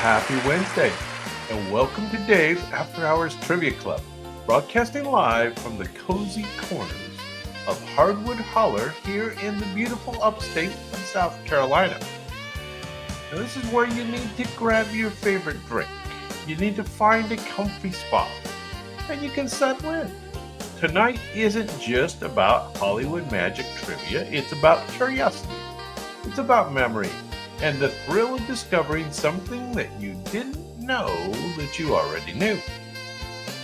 Happy Wednesday, and welcome to Dave's After Hours Trivia Club, broadcasting live from the cozy corners of Hardwood Holler here in the beautiful upstate of South Carolina. Now, this is where you need to grab your favorite drink. You need to find a comfy spot, and you can settle in. Tonight isn't just about Hollywood magic trivia, it's about curiosity. It's about memory and the thrill of discovering something that you didn't know that you already knew.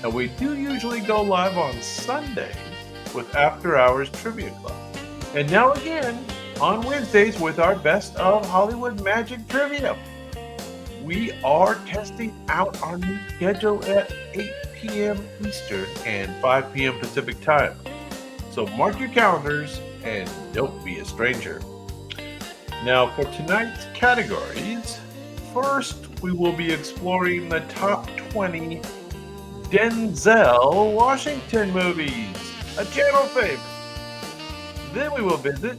Now, we do usually go live on Sundays with After Hours Trivia Club. And now again on Wednesdays with our Best of Hollywood Magic Trivia. We are testing out our new schedule at 8 p.m. Eastern and 5 p.m. Pacific time. So mark your calendars and don't be a stranger. Now for tonight's categories, first we will be exploring the top 20 Denzel Washington movies, a channel favorite. Then we will visit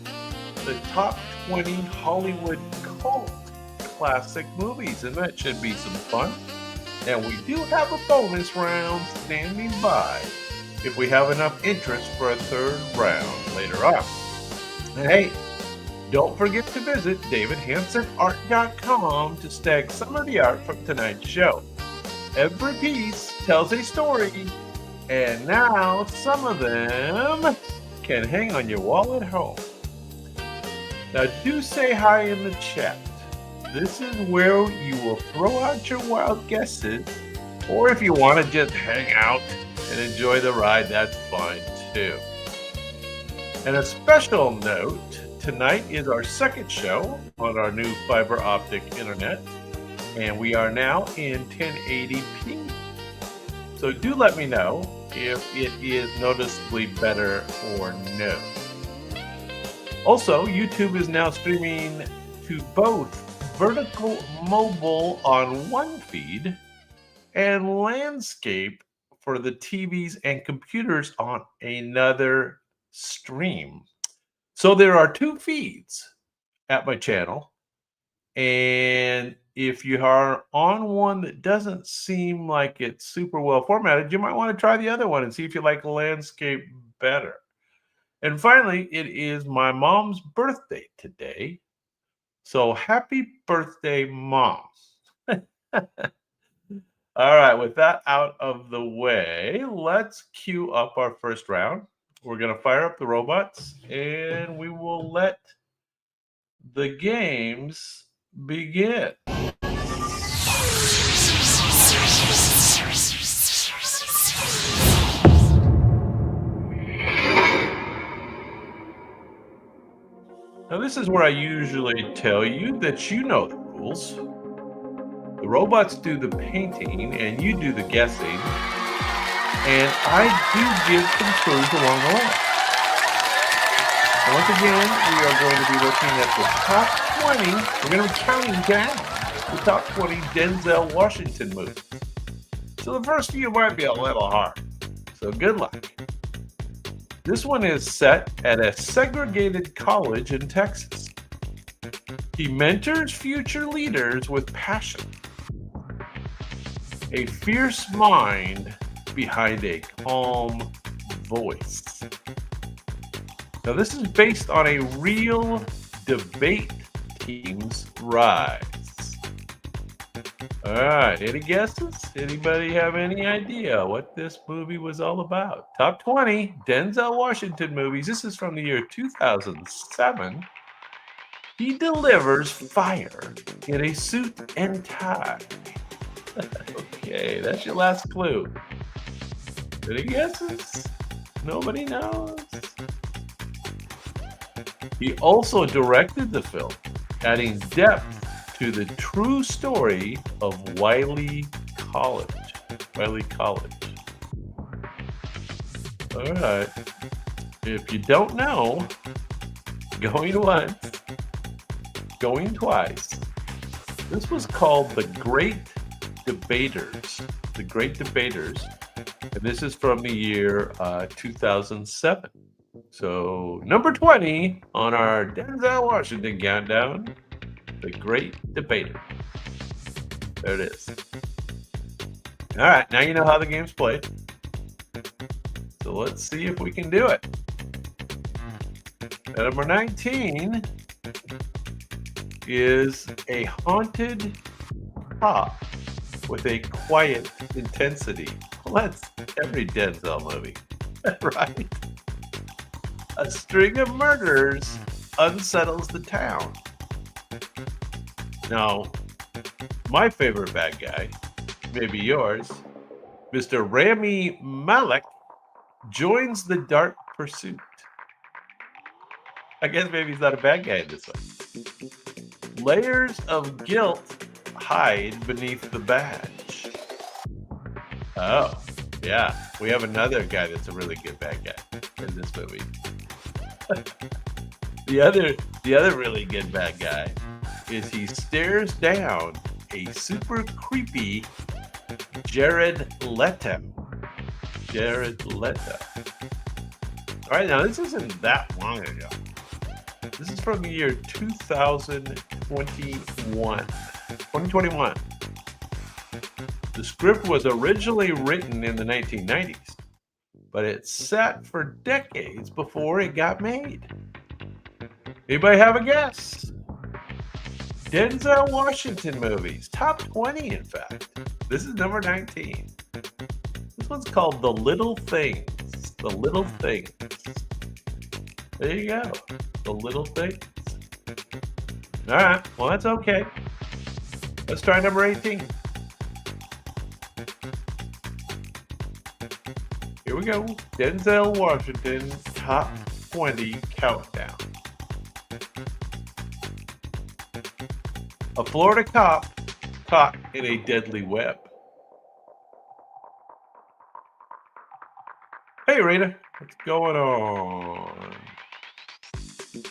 the top 20 Hollywood cult classic movies, and that should be some fun. And we do have a bonus round standing by if we have enough interest for a third round later on. And hey, don't forget to visit davidhansonart.com to snag some of the art from tonight's show. Every piece tells a story, and now some of them can hang on your wall at home. Now do say hi in the chat. This is where you will throw out your wild guesses, or if you want to just hang out and enjoy the ride, that's fine too. And a special note, tonight is our second show on our new fiber optic internet, and we are now in 1080p. So do let me know if it is noticeably better or no. Also, YouTube is now streaming to both vertical mobile on one feed and landscape for the TVs and computers on another stream. So there are two feeds at my channel, and if you are on one that doesn't seem like it's super well formatted, you might want to try the other one and see if you like landscape better. And finally, it is my mom's birthday today. So happy birthday, Mom. All right, with that out of the way, let's cue up our first round. We're going to fire up the robots, and we will let the games begin. Now, this is where I usually tell you that you know the rules. The robots do the painting, and you do the guessing. And I do give some clues along the way. And once again, we are going to be looking at the top 20. We're going to be counting down the top 20 Denzel Washington movies. So the first few might be a little hard. So good luck. This one is set at a segregated college in Texas. He mentors future leaders with passion. A fierce mind behind a calm voice. Now, this is based on a real debate team's rise. All right, any guesses? Anybody have any idea what this movie was all about? Top 20 Denzel Washington movies. This is from the year 2007. He delivers fire in a suit and tie. Okay, that's your last clue. Any guesses? Nobody knows. He also directed the film, adding depth to the true story of Wiley College. Wiley College. All right. If you don't know, going once, going twice. This was called The Great Debaters. The Great Debaters. And this is from the year 2007. So number 20 on our Denzel Washington countdown, The Great Debater. There it is. All right, now you know how the game's played. So let's see if we can do it. Number 19 is a haunted cop with a quiet intensity. Well, that's every Denzel movie, right? A string of murders unsettles the town. Now, my favorite bad guy, maybe yours, Mr. Rami Malek, joins the dark pursuit. I guess maybe he's not a bad guy in this one. Layers of guilt hide beneath the badge. Oh, yeah. We have another guy that's a really good bad guy in this movie. The other really good bad guy is he stares down a super creepy Jared Leto. Jared Leto. All right, now this isn't that long ago. This is from the year 2021. The script was originally written in the 1990s, but it sat for decades before it got made. Anybody have a guess? Denzel Washington Movies, top 20 in fact. This is number 19. This one's called The Little Things. The Little Things. There you go. The Little Things. All right, well, that's okay. Let's try number 18. Here we go. Denzel Washington top 20 countdown. A Florida cop caught in a deadly web. Hey, Rita. What's going on?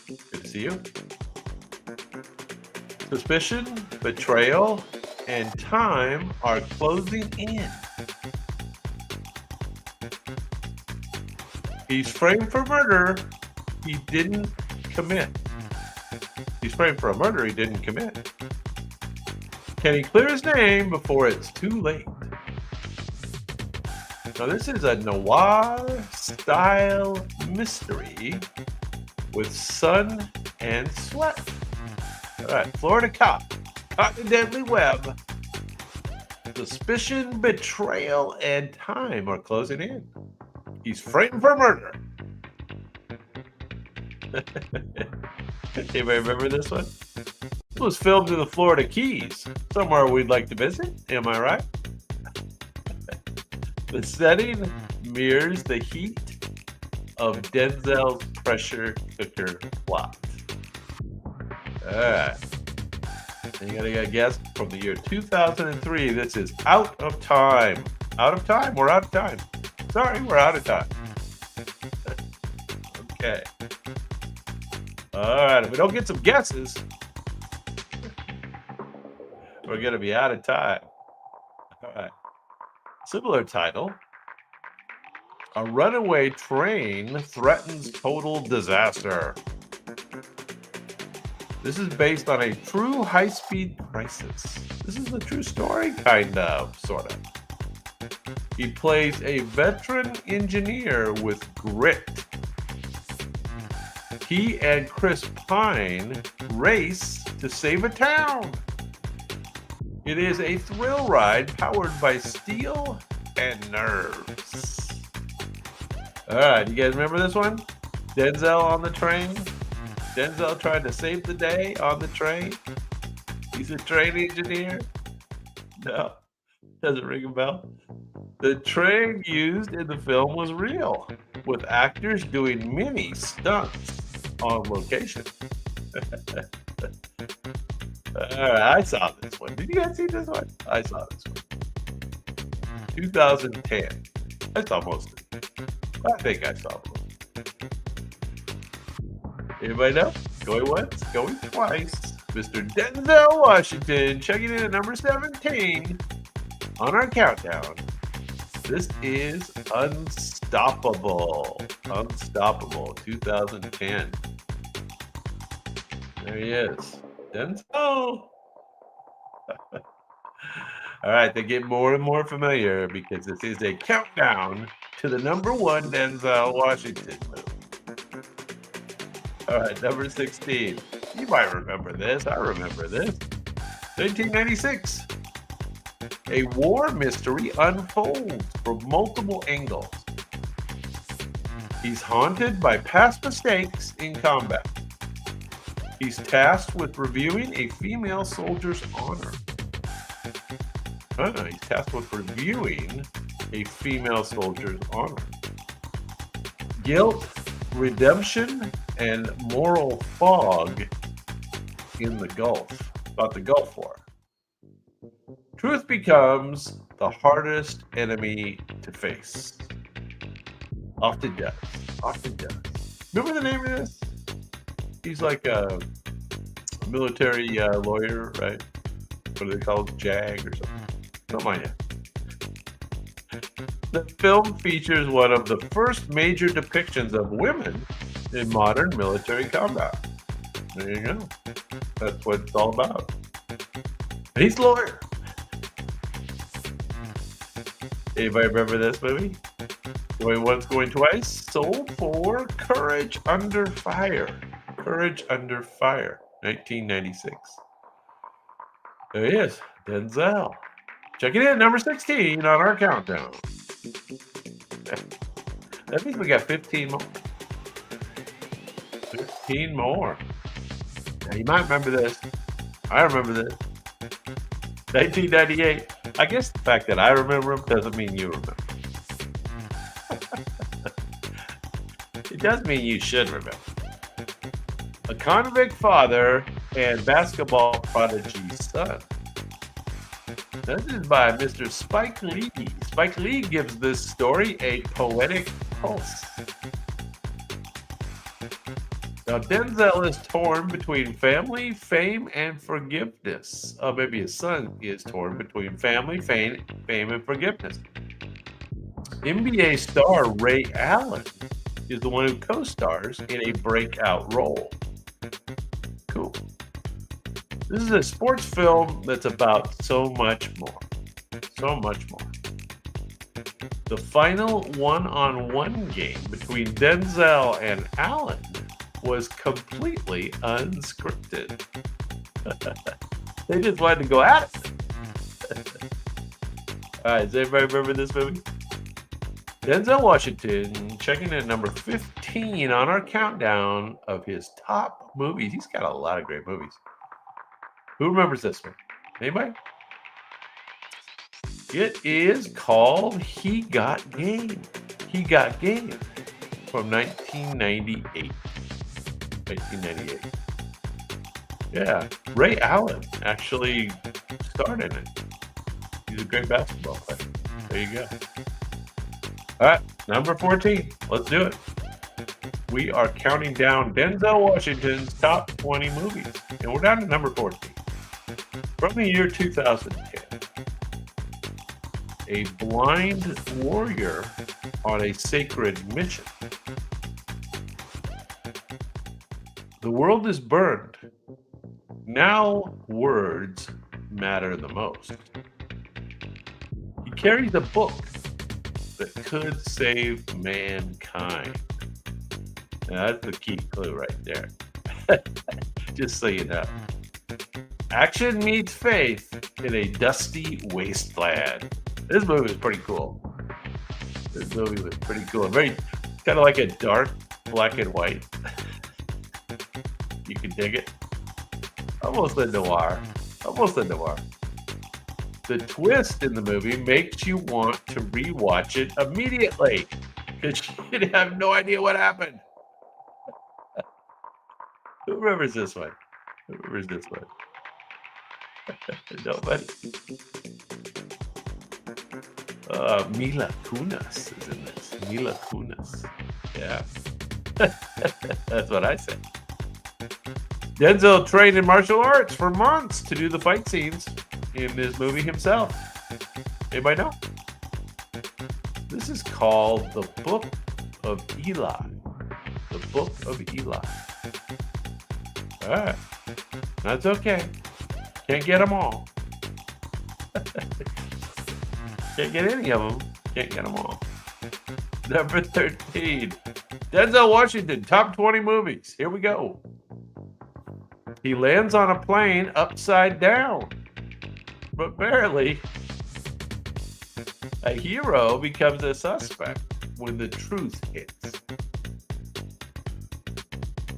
Good to see you. Suspicion, betrayal, and time are closing in. He's framed for murder he didn't commit. He's framed for a murder he didn't commit. Can he clear his name before it's too late? Now, this is a noir-style mystery with sun and sweat. All right, Florida cop caught in a deadly web. Suspicion, betrayal, and time are closing in. He's framed for murder. Anybody remember this one? This was filmed in the Florida Keys, somewhere we'd like to visit. Am I right? The setting mirrors the heat of Denzel's pressure cooker plot. All right. You gotta get a guess from the year 2003. This is Out of Time. Out of time? We're out of time. Sorry, we're out of time. Okay. All right, if we don't get some guesses, we're going to be out of time. All right. Similar title. A runaway train threatens total disaster. This is based on a true high-speed crisis. This is a true story, kind of, sort of. He plays a veteran engineer with grit. He and Chris Pine race to save a town. It is a thrill ride powered by steel and nerves. All right, you guys remember this one? Denzel on the train. Denzel trying to save the day on the train. He's a train engineer. No, doesn't ring a bell. The train used in the film was real, with actors doing many stunts on location. All right, I saw this one. Did you guys see this one? I saw this one. 2010. I saw most of it. I think I saw most. Anybody know? Going once, going twice. Mr. Denzel Washington checking in at number 17 on our countdown. This is Unstoppable. Unstoppable, 2010. There he is. Denzel. All right, they get more and more familiar because this is a countdown to the number one Denzel Washington movie. All right, number 16. You might remember this. I remember this. 1996. A war mystery unfolds from multiple angles. He's haunted by past mistakes in combat. He's tasked with reviewing a female soldier's honor. He's tasked with reviewing a female soldier's honor. Guilt, redemption, and moral fog in the Gulf. About the Gulf War. Truth becomes the hardest enemy to face. Often does. Often does. Remember the name of this? He's like a military lawyer, right? What do they call it? JAG or something? Don't mind it. The film features one of the first major depictions of women in modern military combat. There you go. That's what it's all about. And he's a lawyer. Anybody remember this movie? Going once, going twice. Sold for Courage Under Fire. Courage Under Fire, 1996. There he is, Denzel. Check it in, number 16 on our countdown. That means we got 15 more. 15 more. Now, you might remember this. I remember this. 1998. I guess the fact that I remember him doesn't mean you remember. It does mean you should remember. A convict father and basketball prodigy son. This is by Mr. Spike Lee. Spike Lee gives this story a poetic pulse. Now, Denzel is torn between family, fame, and forgiveness. Oh, maybe his son is torn between family, fame, and forgiveness. NBA star Ray Allen is the one who co-stars in a breakout role. Cool. This is a sports film that's about so much more. So much more. The final one-on-one game between Denzel and Allen was completely unscripted. They just wanted to go at it. All right, does everybody remember this movie? Denzel Washington checking in number 15 on our countdown of his top movies. He's got a lot of great movies. Who remembers this one? Anybody? It is called He Got Game. He Got Game from 1998. 1998. Yeah, Ray Allen actually starred in it. He's a great basketball player. There you go. All right, number 14. Let's do it. We are counting down Denzel Washington's top 20 movies. And we're down to number 14. From the year 2010. A blind warrior on a sacred mission. The world is burned. Now words matter the most. He carries a book that could save mankind. Now, that's the key clue right there. Just so you know. Action meets faith in a dusty wasteland. This movie was pretty cool. This movie was pretty cool. Very kind of like a dark black and white. You can dig it. Almost a noir. Almost a noir. The twist in the movie makes you want to rewatch it immediately because you have no idea what happened. Who remembers this one? Who remembers this one? Nobody. Mila Kunis is in this. Mila Kunis. Yeah. That's what I say. Denzel trained in martial arts for months to do the fight scenes in this movie himself. Anybody know? This is called The Book of Eli. The Book of Eli. All right. That's okay. Can't get them all. Can't get any of them. Can't get them all. Number 13. Denzel Washington, top 20 movies. Here we go. He lands on a plane upside down, but barely. A hero becomes a suspect when the truth hits.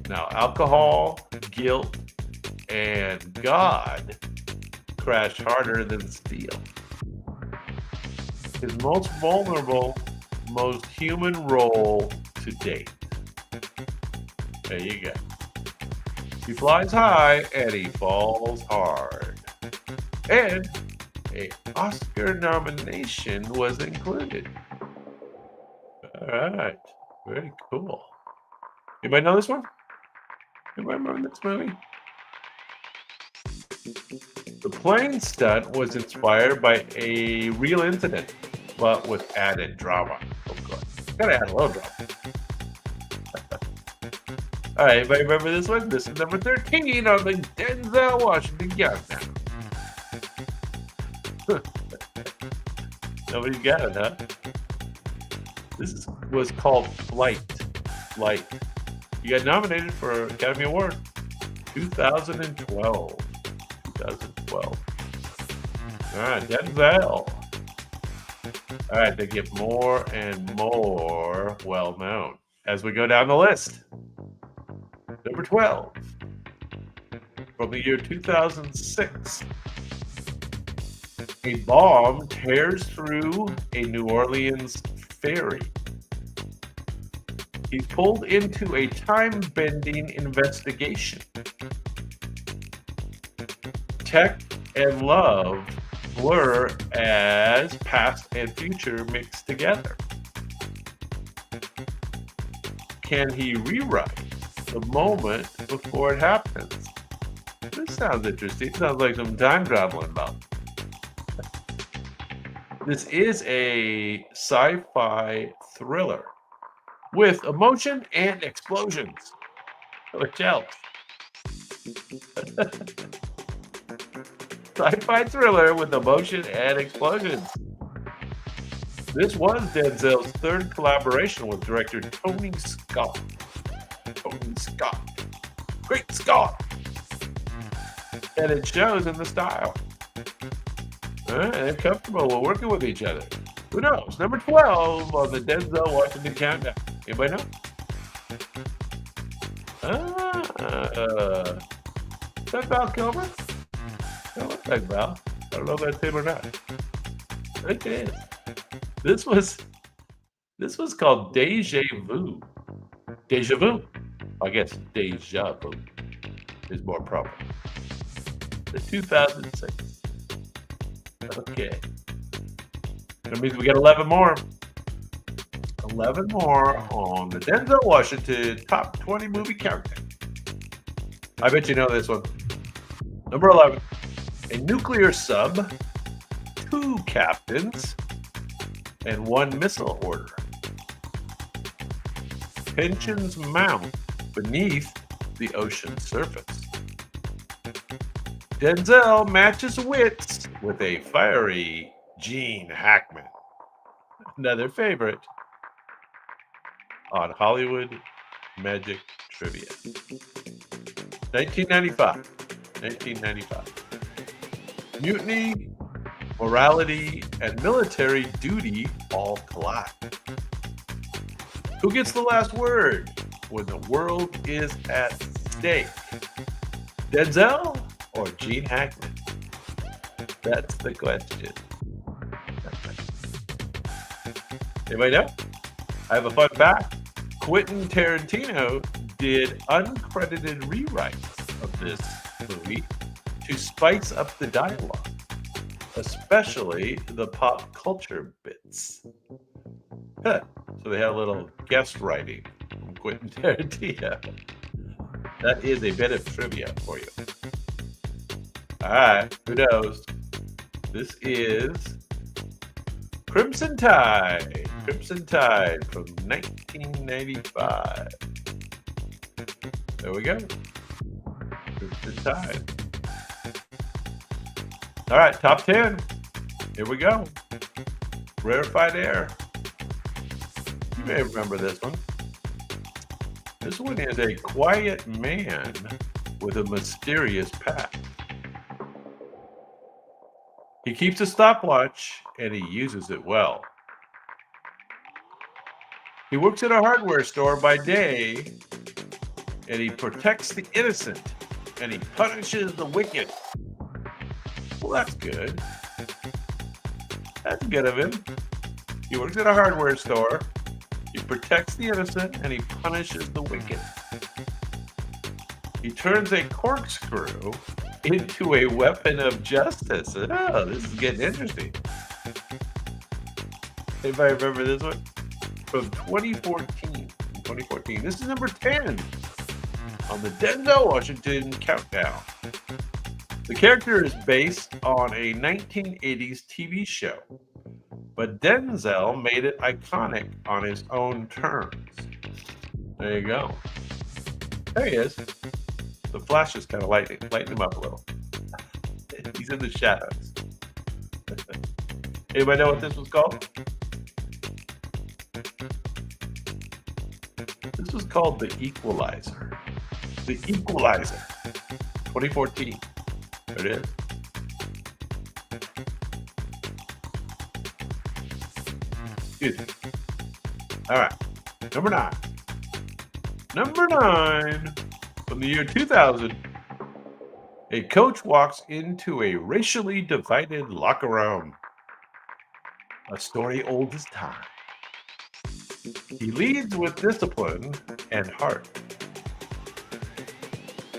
Now, alcohol, guilt, and God crash harder than steel. His most vulnerable, most human role to date. There you go. He flies high and he falls hard. And an Oscar nomination was included. All right. Very cool. Anybody know this one? Anybody remember this movie? The plane stunt was inspired by a real incident, but with added drama, of course. Gotta add a little drama. All right, everybody remember this one? This is number 13 on the Denzel Washington countdown. Nobody's got it, huh? This was called Flight. Flight. You got nominated for Academy Award 2012. 2012. All right, Denzel. All right, they get more and more well known as we go down the list. Number 12, from the year 2006. A bomb tears through a New Orleans ferry. He's pulled into a time-bending investigation. Tech and love blur as past and future mix together. Can he rewrite the moment before it happens? This sounds interesting. Sounds like some time travel involved. This is a sci-fi thriller with emotion and explosions. Which helps. Sci-fi thriller with emotion and explosions. This was Denzel's third collaboration with director Tony Scott. Tony Scott. Great Scott! And it shows in the style. They're comfortable with working with each other. Who knows? Number 12 on the Denzel Washington countdown. Anybody know? Is that Val Kilmer? That looks like Val. I don't know if that's him or not. I think it is. This was called Deja Vu. Deja Vu. I guess Deja Vu is more proper. The 2006. Okay. That means we got 11 more. 11 more on the Denzel Washington Top 20 Movie Countdown. I bet you know this one. Number 11. A nuclear sub, 2 captains, and 1 missile order. Tensions mount beneath the ocean surface. Denzel matches wits with a fiery Gene Hackman. Another favorite on Hollywood Magic Trivia. 1995. 1995. Mutiny, morality, and military duty all collide. Who gets the last word when the world is at stake? Denzel or Gene Hackman? That's the question. Anybody know? I have a fun fact. Quentin Tarantino did uncredited rewrites of this movie to spice up the dialogue, especially the pop culture bits. So they had a little guest writing from Quentin Tarantino. That is a bit of trivia for you. All right, who knows? This is Crimson Tide. Crimson Tide from 1995. There we go. Crimson Tide. All right, top 10. Here we go. Rarefied air. You may remember this one. This one is a quiet man with a mysterious past. He keeps a stopwatch and he uses it well. He works at a hardware store by day and he protects the innocent and he punishes the wicked. Well, that's good. That's good of him. He works at a hardware store. He protects the innocent and he punishes the wicked. He turns a corkscrew into a weapon of justice. Oh, this is getting interesting. Anybody remember this one? From 2014. This is number 10 on the Denzel Washington countdown. The character is based on a 1980s TV show, but Denzel made it iconic on his own terms. There you go. There he is. The flash is kind of lighten him up a little. He's in the shadows. Anybody know what this was called? This was called The Equalizer. The Equalizer. 2014. There it is. Excuse me. All right. Number 9. Number 9. From the year 2000, a coach walks into a racially divided locker room. A story old as time. He leads with discipline and heart.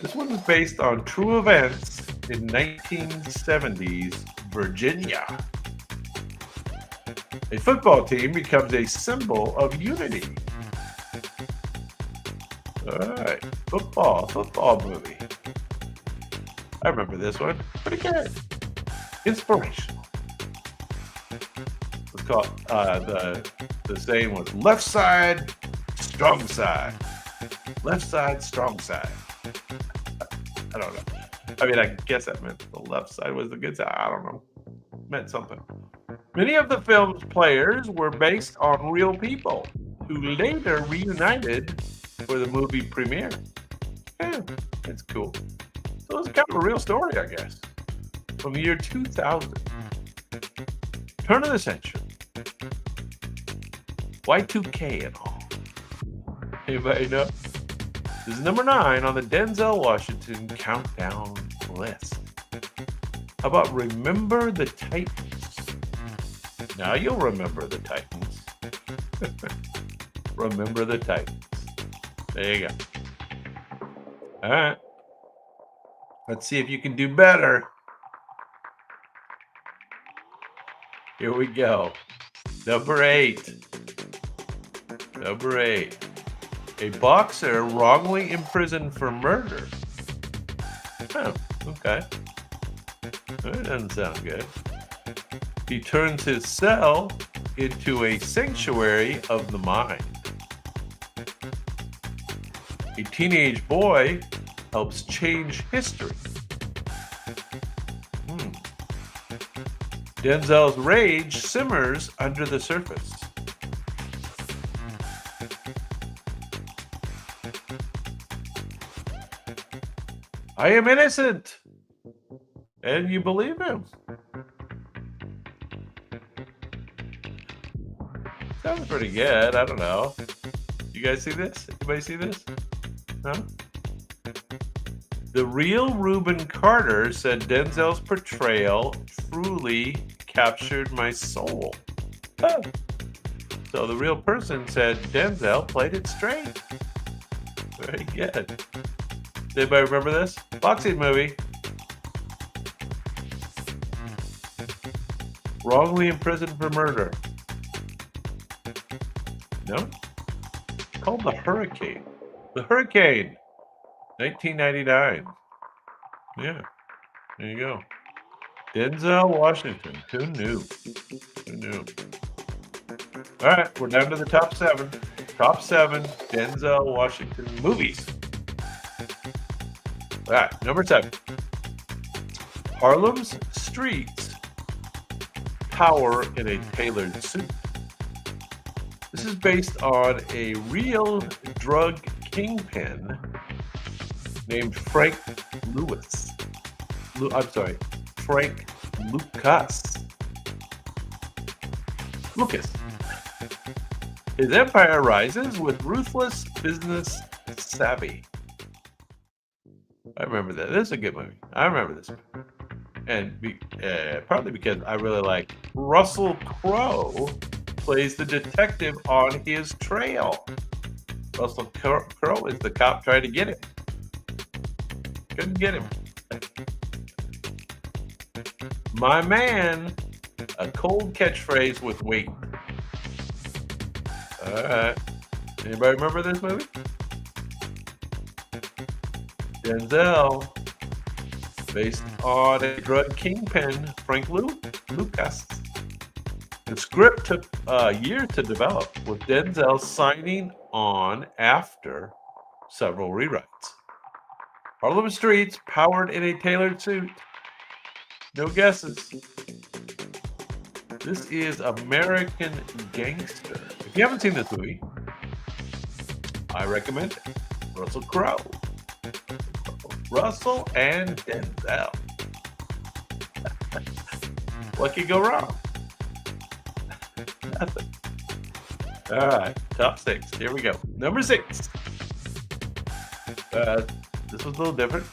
This one is based on true events in 1970s Virginia. A football team becomes a symbol of unity. All right, football movie. I remember this one. Pretty good. Inspirational. It's called, the saying was left side, strong side. Left side, strong side. I don't know. I mean, I guess that meant the left side was the good side. I don't know. It meant something. Many of the film's players were based on real people who later reunited for the movie premiere. Yeah, it's cool. So it's kind of a real story, I guess. From the year 2000. Turn of the century. Y2K and all. Anybody know? This is number 9 on the Denzel Washington countdown list. How about Remember the Titans? Now you'll remember the Titans. Remember the Titans. There you go. All right. Let's see if you can do better. Here we go. Number 8. Number 8. A boxer wrongly imprisoned for murder. Oh, okay. That doesn't sound good. He turns his cell into a sanctuary of the mind. A teenage boy helps change history. Denzel's rage simmers under the surface. I am innocent. And you believe him. Sounds pretty good. I don't know. You guys see this? Anybody see this? No? The real Reuben Carter said Denzel's portrayal truly captured my soul. Oh. So the real person said Denzel played it straight. Very good. Does anybody remember this? Boxing movie. Wrongly imprisoned for murder. No? It's called The Hurricane. The Hurricane. 1999. Yeah. There you go. Denzel Washington. Who knew? Who knew? All right. We're down to the top 7. Top 7 Denzel Washington movies. All right. Number 7. Harlem's streets power in a tailored suit. This is based on a real drug kingpin named Frank Lewis. Frank Lucas. His empire rises with ruthless business savvy. I remember that. This is a good movie. I remember this movie. And partly because I really like Russell Crowe plays the detective on his trail. Russell Crowe is the cop trying to get him. Couldn't get him. My man, a cold catchphrase with weight. All right. Anybody remember this movie? Denzel, based on a drug kingpin, Frank Lucas. The script took a year to develop, with Denzel signing on after several rewrites. Harlem streets powered in a tailored suit. No guesses. This is American Gangster. If you haven't seen this movie, I recommend it. Russell Crowe. Russell and Denzel. What could go wrong? Nothing. All right, top 6. Here we go. Number 6. This was a little different.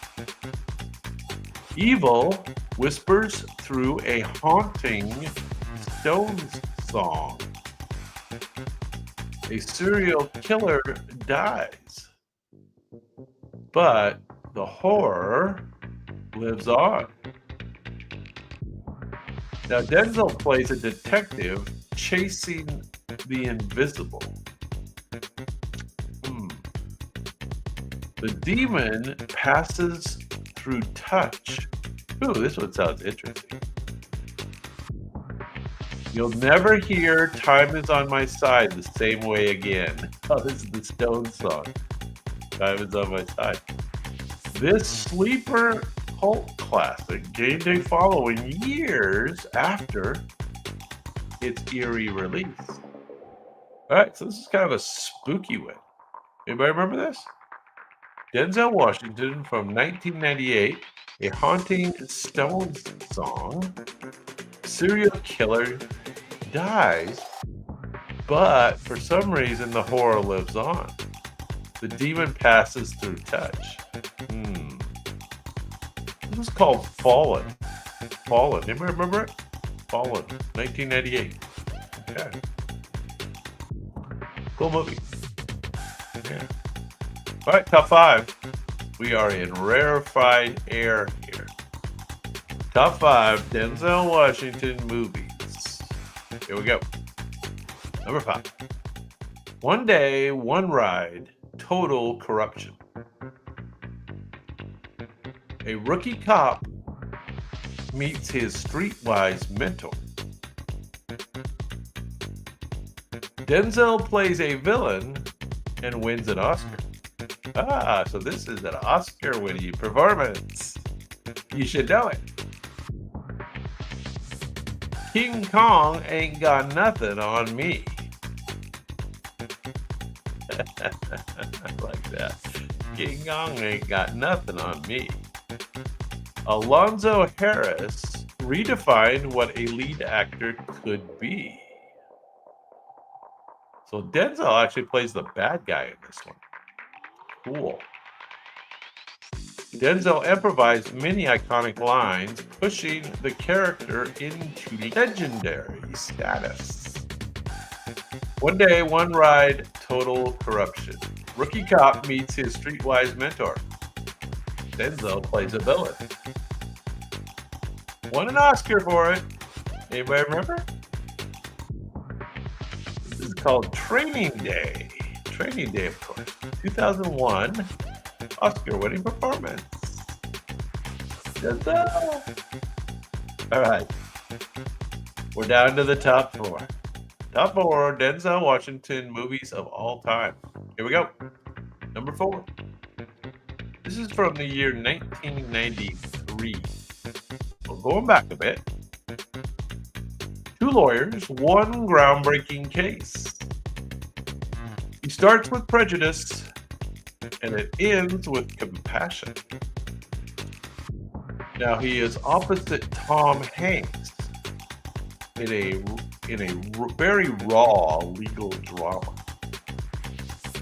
Evil whispers through a haunting Stones song. A serial killer dies, but the horror lives on. Now, Denzel plays a detective chasing the invisible. The demon passes through touch. Ooh, this one sounds interesting. You'll never hear Time Is On My Side the same way again. Oh, this is the Stones song. Time Is On My Side. This sleeper cult classic gained a following years after its eerie release. All right, so this is kind of a spooky one. Anybody remember this? Denzel Washington from 1998, a haunting Stones song. Serial killer dies, but for some reason the horror lives on. The demon passes through touch. This is called Fallen. Anybody remember it? Fallen, 1998. Okay. Cool movie. Yeah. All right, top 5. We are in rarefied air here. Top 5 Denzel Washington movies. Here we go. Number 5. One Day, One Ride, Total Corruption. A rookie cop meets his streetwise mentor. Denzel plays a villain and wins an Oscar. So this is an Oscar-winning performance. You should know it. King Kong ain't got nothing on me. I like that. King Kong ain't got nothing on me. Alonzo Harris redefined what a lead actor could be. So Denzel actually plays the bad guy in this one. Cool. Denzel improvised many iconic lines, pushing the character into legendary status. One Day, One Ride, Total Corruption. Rookie cop meets his streetwise mentor. Denzel plays a villain. Won an Oscar for it. Anybody remember? This is called Training Day. Training Day, of course. 2001 Oscar-winning performance. Denzel. All right. We're down to the top 4. Top 4 Denzel Washington movies of all time. Here we go. Number 4. This is from the year 1993. Well, going back a bit. Two lawyers, one groundbreaking case. He starts with prejudice and it ends with compassion. Now he is opposite Tom Hanks in a very raw legal drama.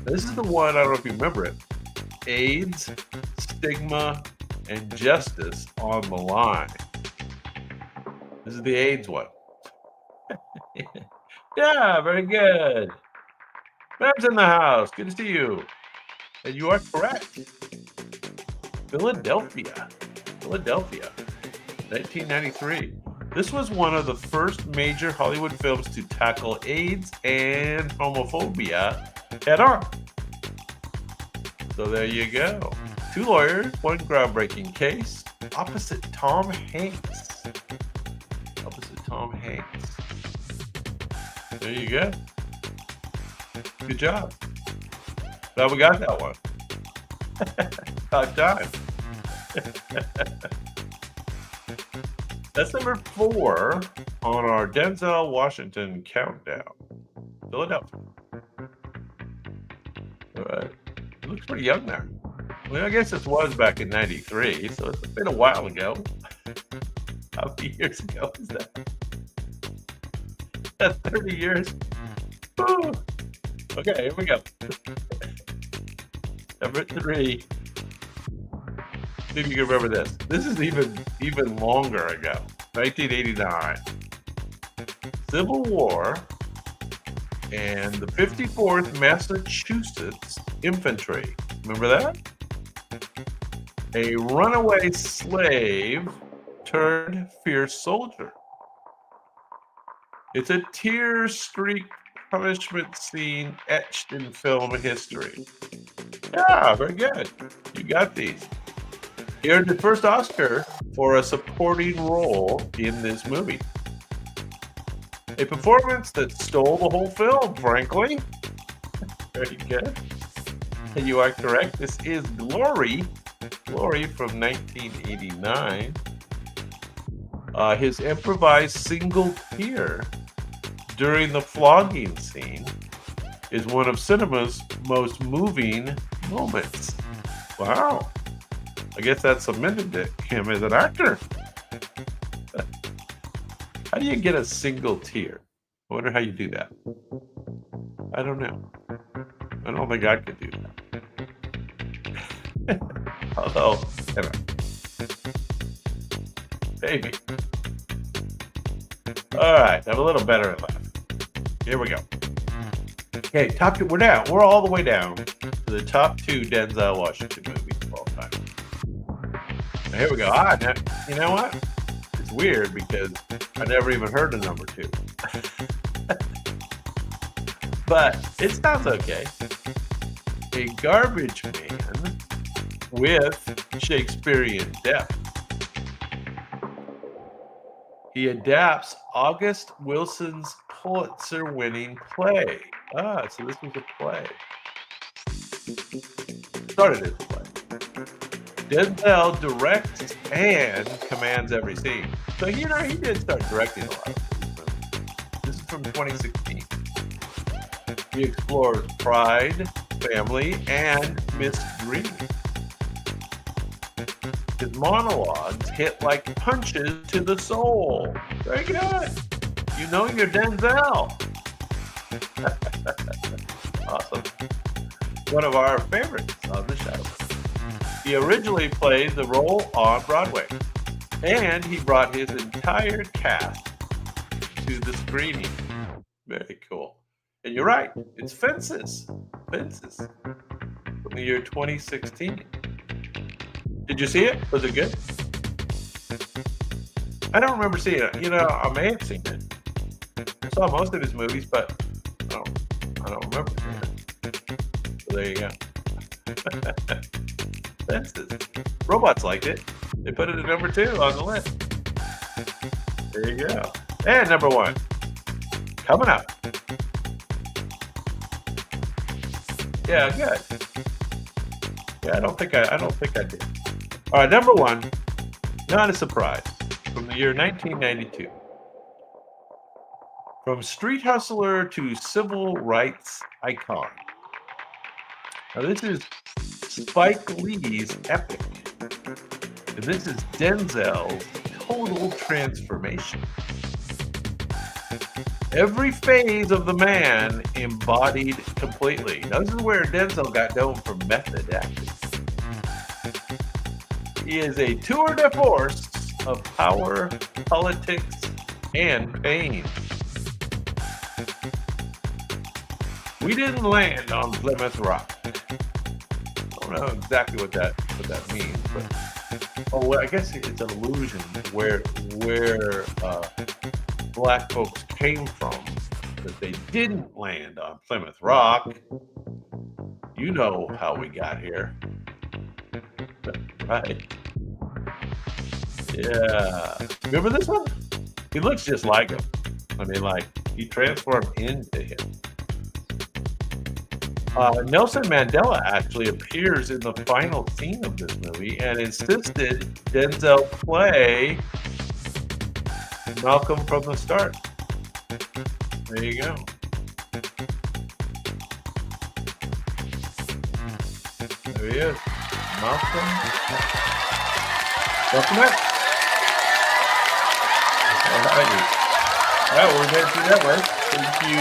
This is the one, I don't know if you remember it. AIDS, stigma, and justice on the line. This is the AIDS one. Yeah, very good. Bab's in the house. Good to see you. And you are correct. Philadelphia, 1993. This was one of the first major Hollywood films to tackle AIDS and homophobia head on. So there you go. Two lawyers, one groundbreaking case, opposite Tom Hanks. There you go. Good job. Glad we got that one. About time. That's number 4 on our Denzel Washington countdown. Philadelphia. All right. It looks pretty young there. Well, I guess this was back in 93, so it's been a while ago. How many years ago is that? That's 30 years. Woo. Okay, here we go. Number 3. See if you can remember this. This is even longer ago. 1989. Civil War and the 54th Massachusetts Infantry. Remember that? A runaway slave turned fierce soldier. It's a tear-streaked punishment scene etched in film history. Yeah, very good. You got these. He earned his first Oscar for a supporting role in this movie. A performance that stole the whole film, frankly. Very good. And you are correct. This is Glory. Glory from 1989. His improvised single tear during the flogging scene is one of cinema's most moving moments. Wow. I guess that cemented him as an actor. How do you get a single tear? I wonder how you do that. I don't know. I don't think I could do that. Although, you know, maybe. All right, I'm a little better at laughing. Here we go. Okay, top 2. We're all the way down to the top 2 Denzel Washington movies of all time. Now, here we go. You know what? It's weird because I never even heard of number 2. But it sounds okay. A garbage man with Shakespearean depth. He adapts August Wilson's Pulitzer-winning play. So this was a play. Started as a play. Denzel directs and commands every scene. So, he did start directing a lot of these movies. This is from 2016. He explores pride, family, and misdreaving. His monologues hit like punches to the soul. Very good. You know you're Denzel. Awesome. One of our favorites on the show. He originally played the role on Broadway, and he brought his entire cast to the screening. Very cool. And you're right, it's Fences. Fences. From the year 2016. Did you see it? Was it good? I don't remember seeing it. I may have seen it. I saw most of his movies, but I don't remember seeing it. So there you go. Fences. Robots liked it. They put it at number 2 on the list. There you go. And number 1. Coming up. Yeah, good. Yeah, I don't think I did. All right, number 1. Not a surprise. From the year 1992. From street hustler to civil rights icon. Now, this is Spike Lee's epic. And this is Denzel's total transformation. Every phase of the man embodied completely. Now, this is where Denzel got known for method acting. He is a tour de force of power, politics, and pain. We didn't land on Plymouth Rock. I don't know exactly what that means, but well, I guess it's an illusion where black folks came from, that they didn't land on Plymouth Rock. You know how we got here. Right. Yeah. Remember this one? He looks just like him. I mean, like, he transformed into him. Nelson Mandela actually appears in the final scene of this movie and insisted Denzel play Malcolm from the start. There you go. There he is. Malcolm. Welcome back. All righty. All right, we're going to do that way. Thank you.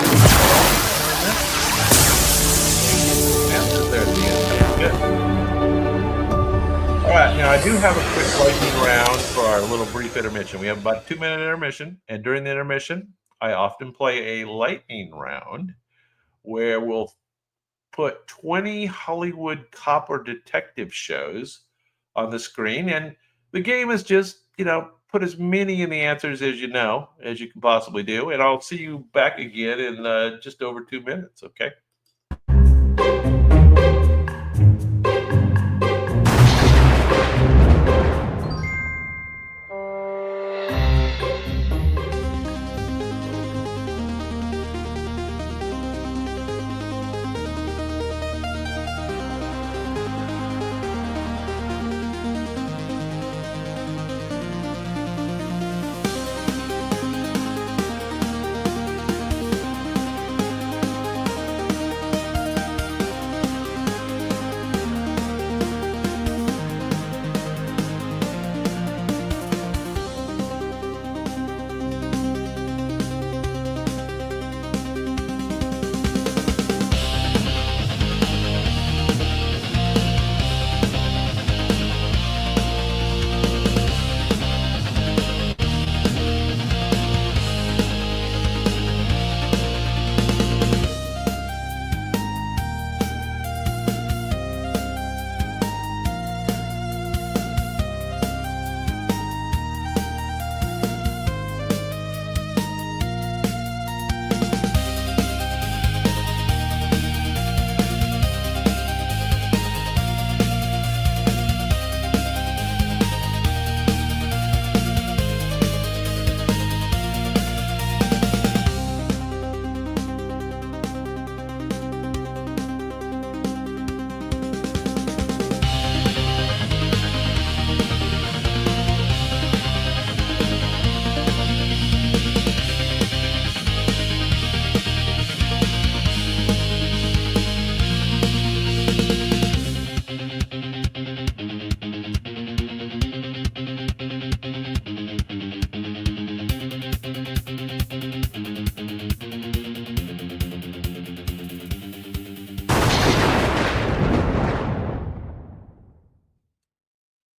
Answers there at the end. Good. All right, now I do have a quick lightning round for our little brief intermission. We have about a 2-minute intermission, and during the intermission, I often play a lightning round where we'll put 20 Hollywood cop or detective shows on the screen, and the game is just, put as many in the answers as you can possibly do, and I'll see you back again in just over 2 minutes, okay?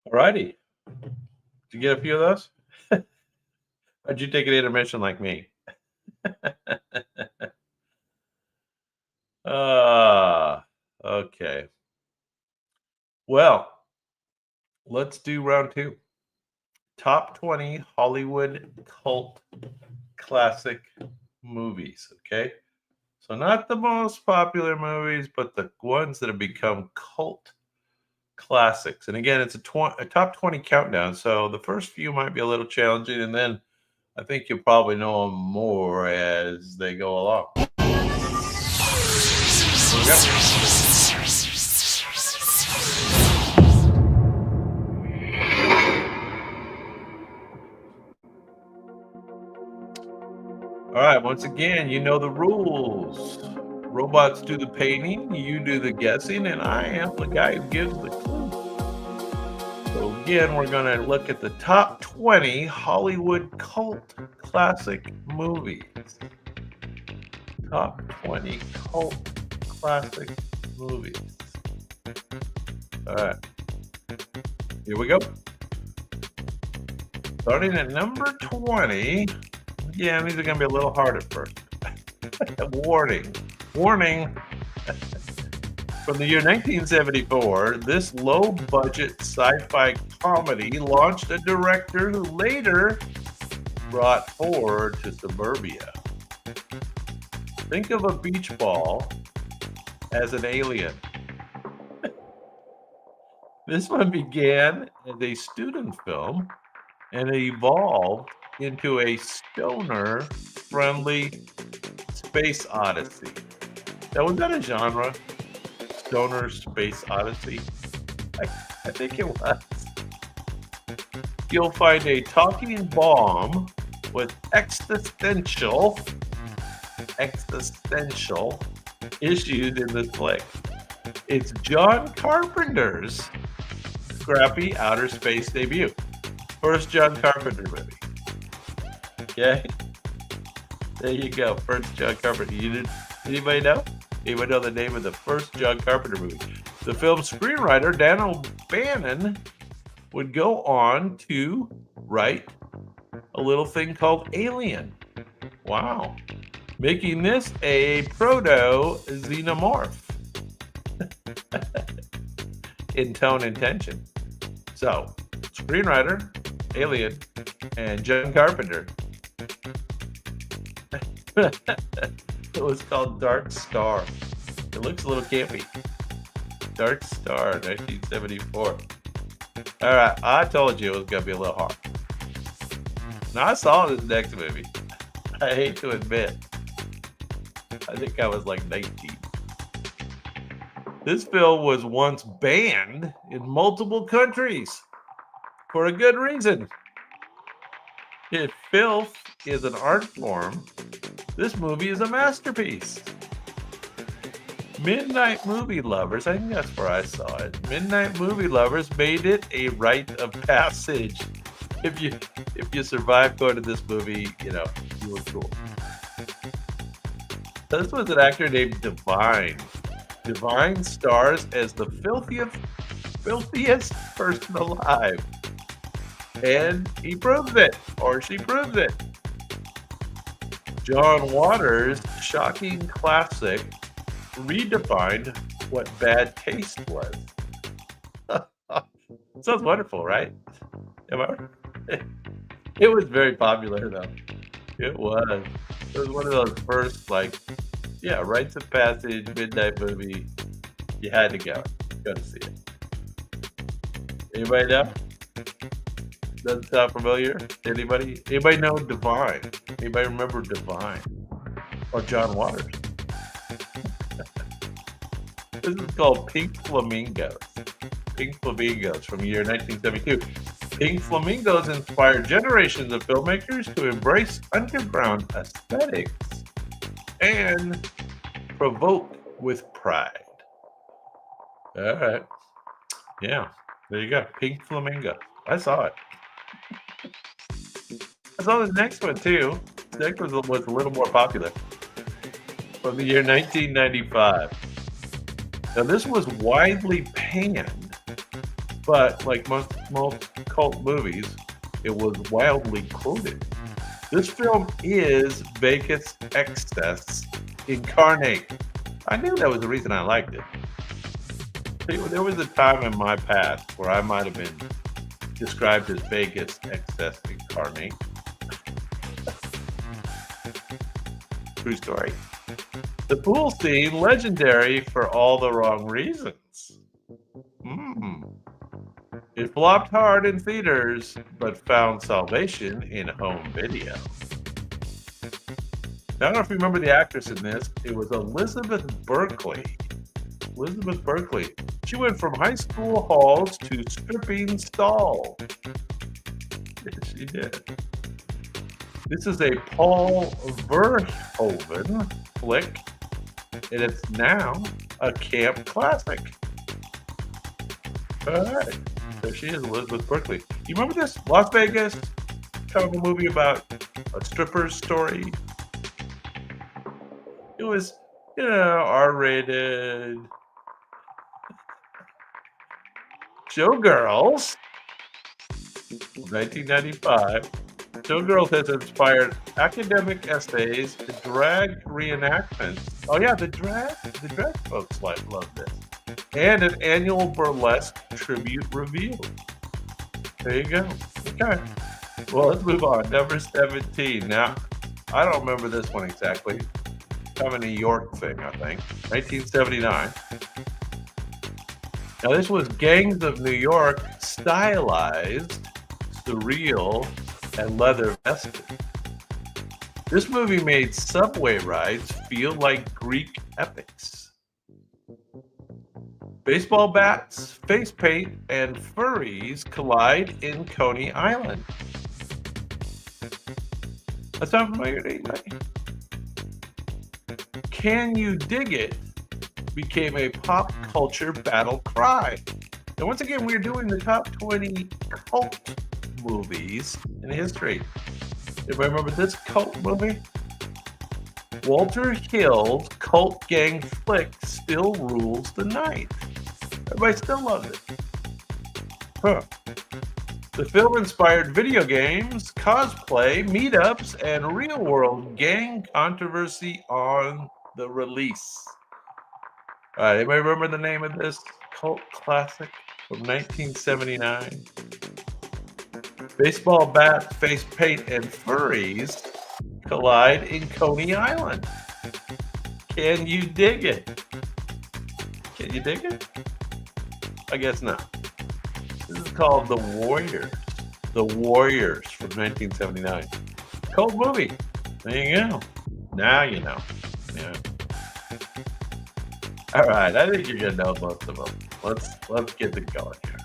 Alrighty. Did you get a few of those? How'd you take an intermission like me? Okay. Well, let's do round 2. Top 20 Hollywood cult classic movies, okay? So not the most popular movies, but the ones that have become cult classics. And again, it's a top 20 countdown, so the first few might be a little challenging, and then I think you'll probably know them more as they go along. All right, once again, you know the rules. Robots do the painting, you do the guessing, and I am the guy who gives the clue. So again, we're going to look at the top 20 Hollywood cult classic movies. Top 20 cult classic movies. All right, here we go. Starting at number 20. Yeah, these are going to be a little hard at first. Warning. From the year 1974, this low-budget sci-fi comedy launched a director who later brought horror to suburbia. Think of a beach ball as an alien. This one began as a student film and evolved into a stoner-friendly space odyssey. Now, was that a genre? Stoner space odyssey? I think it was. You'll find a talking bomb with existential issues in this flick. It's John Carpenter's scrappy outer space debut. First John Carpenter movie. Okay? There you go. First John Carpenter. Anybody know? Anybody know the name of the first John Carpenter movie? The film's screenwriter, Dan O'Bannon, would go on to write a little thing called Alien. Wow. Making this a proto-xenomorph in tone and tension. So, screenwriter, Alien, and John Carpenter. It was called Dark Star. It looks a little campy. Dark Star, 1974. All right, I told you it was going to be a little hard. Now, I saw this next movie. I hate to admit. I think I was like 19. This film was once banned in multiple countries for a good reason. If filth is an art form, this movie is a masterpiece. Midnight movie lovers, I think that's where I saw it. Midnight movie lovers made it a rite of passage. If you survived going to this movie, you were cool. This was an actor named Divine. Divine stars as the filthiest person alive. And he proves it, or she proves it. John Waters' shocking classic redefined what bad taste was. Sounds wonderful, right? It was very popular, though. It was. It was one of those first, rites of passage, midnight movie. You had to go to see it. Anybody know? Doesn't sound familiar? Anybody know Divine? Anybody remember Divine? Or John Waters? This is called Pink Flamingos. Pink Flamingos from the year 1972. Pink Flamingos inspired generations of filmmakers to embrace underground aesthetics and provoke with pride. All right. Yeah, there you go. Pink Flamingo. I saw it. I saw the next one too. The next one was a little more popular. From the year 1995. Now this was widely panned, but like most cult movies, it was wildly quoted. This film is Vegas excess incarnate. I knew that was the reason I liked it. There was a time in my past where I might have been described as Vegas excess incarnate. True story. The pool scene, legendary for all the wrong reasons. It flopped hard in theaters, but found salvation in home video. Now, I don't know if you remember the actress in this. It was Elizabeth Berkley. Elizabeth Berkley. She went from high school halls to stripping stalls. Yes, she did. This is a Paul Verhoeven flick, and it's now a camp classic. All right. There she is, Elizabeth Berkley. You remember this? Las Vegas, kind of a movie about a stripper's story. It was, R-rated. Showgirls, 1995. Showgirls has inspired academic essays, drag reenactments. Oh yeah, the drag folks love this, and an annual burlesque tribute review. There you go. Okay. Well, let's move on. Number 17. Now, I don't remember this one exactly. Kind of a New York thing, I think. 1979. Now, this was Gangs of New York, stylized, surreal, and leather vested. This movie made subway rides feel like Greek epics. Baseball bats, face paint, and furries collide in Coney Island. That sound familiar to anybody? Can You Dig It became a pop culture battle cry. And once again, we're doing the top 20 cult movies in history. Everybody remember this cult movie? Walter Hill's cult gang flick still rules the night. Everybody still loves it. Huh. The film inspired video games, cosplay, meetups, and real-world gang controversy on the release. All right, anybody remember the name of this cult classic from 1979? Baseball bats, face paint, and furries collide in Coney Island. Can you dig it? Can you dig it? I guess not. This is called The Warriors. The Warriors from 1979. Cult movie. There you go. Now you know. Yeah. All right, I think you're gonna know most of them. Let's get it going here.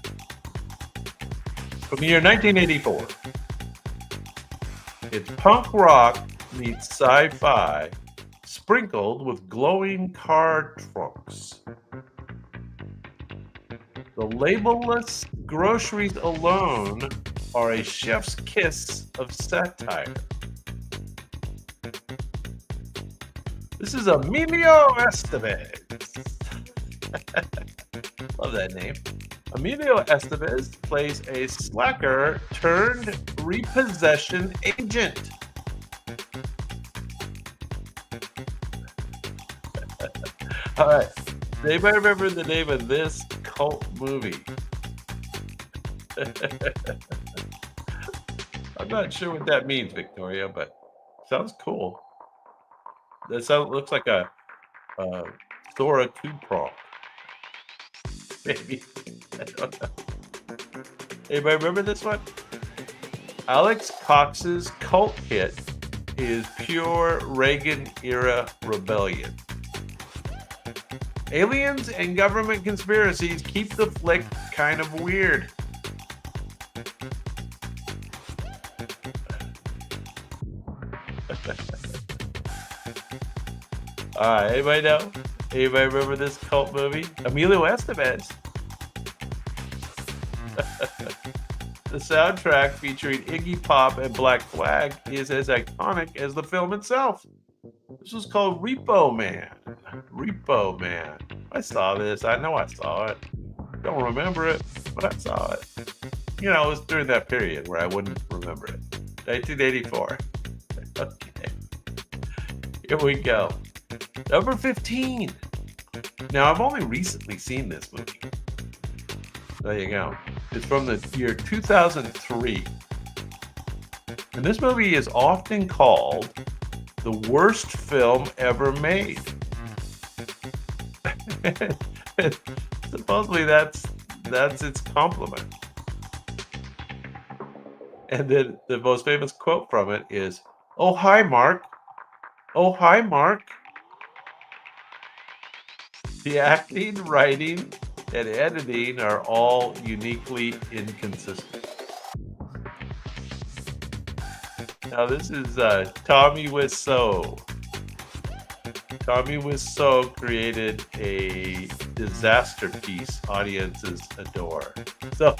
From the year 1984, it's punk rock meets sci-fi, sprinkled with glowing car trunks. The labelless groceries alone are a chef's kiss of satire. This is Emilio Estevez. Love that name. Emilio Estevez plays a slacker turned repossession agent. All right. Does anybody remember the name of this cult movie? I'm not sure what that means, Victoria, but sounds cool. Looks like a Sora 2 prompt. Maybe. I don't know. Anybody remember this one? Alex Cox's cult hit is pure Reagan-era rebellion. Aliens and government conspiracies keep the flick kind of weird. All right, anybody know? Anybody remember this cult movie? Emilio Estevez. The soundtrack featuring Iggy Pop and Black Flag is as iconic as the film itself. This was called Repo Man. Repo Man. I saw this. I know I saw it. Don't remember it, but I saw it. You know, it was during that period where I wouldn't remember it. 1984. Okay. Here we go. Number 15. Now, I've only recently seen this movie. There you go. It's from the year 2003. And this movie is often called the worst film ever made. Supposedly that's its compliment. And then the most famous quote from it is, "Oh, hi, Mark. Oh, hi, Mark." The acting, writing, and editing are all uniquely inconsistent. Now this is Tommy Wiseau. Tommy Wiseau created a disaster piece audiences adore. So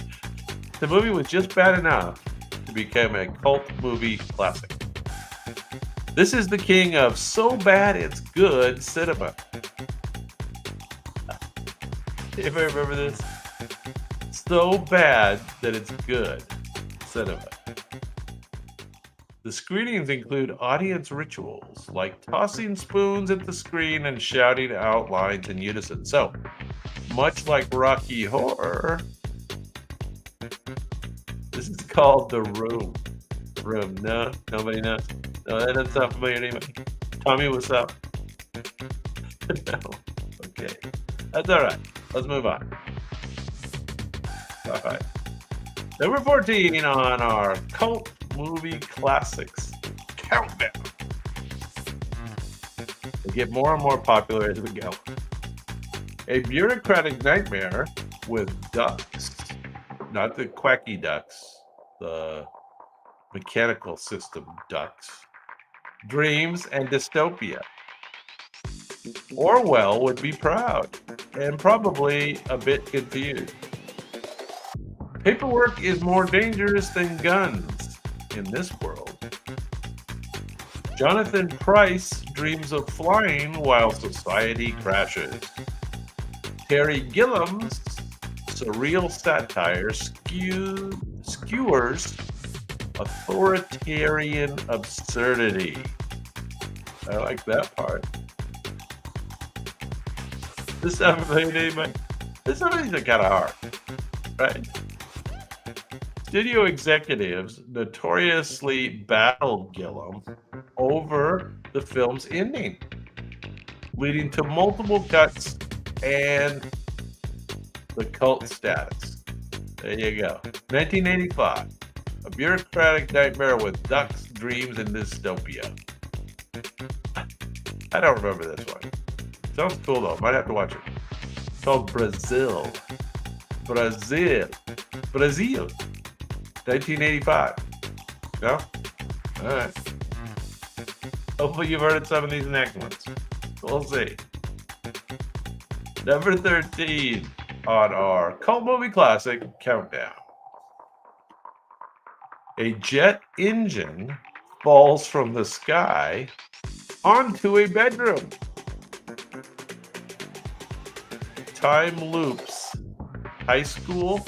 the movie was just bad enough to become a cult movie classic. This is the king of so bad it's good cinema. If I remember this, so bad that it's good cinema. The screenings include audience rituals like tossing spoons at the screen and shouting out lines in unison. So, much like Rocky Horror, this is called The Room. Room. No, nobody knows. No, that doesn't sound familiar to anybody. Tommy, what's up? No. Okay. That's all right. Let's move on. All right. Number 14 on our cult movie classics countdown. They get more and more popular as we go. A bureaucratic nightmare with ducks, not the quacky ducks, the mechanical system ducks, dreams, and dystopia. Orwell would be proud and probably a bit confused. Paperwork is more dangerous than guns in this world. Jonathan Pryce dreams of flying while society crashes. Terry Gilliam's surreal satire skewers authoritarian absurdity. I like that part. This sounds familiar to anybody? Some of these are kind of hard, right? Studio executives notoriously battled Gilliam over the film's ending, leading to multiple cuts and the cult status. There you go. 1985, a bureaucratic nightmare with ducks, dreams, and dystopia. I don't remember this one. Sounds cool though. Might have to watch it. It's called Brazil. Brazil. 1985. No? All right. Hopefully you've heard of some of these next ones. We'll see. Number 13 on our cult movie classic countdown. A jet engine falls from the sky onto a bedroom. Time loops high school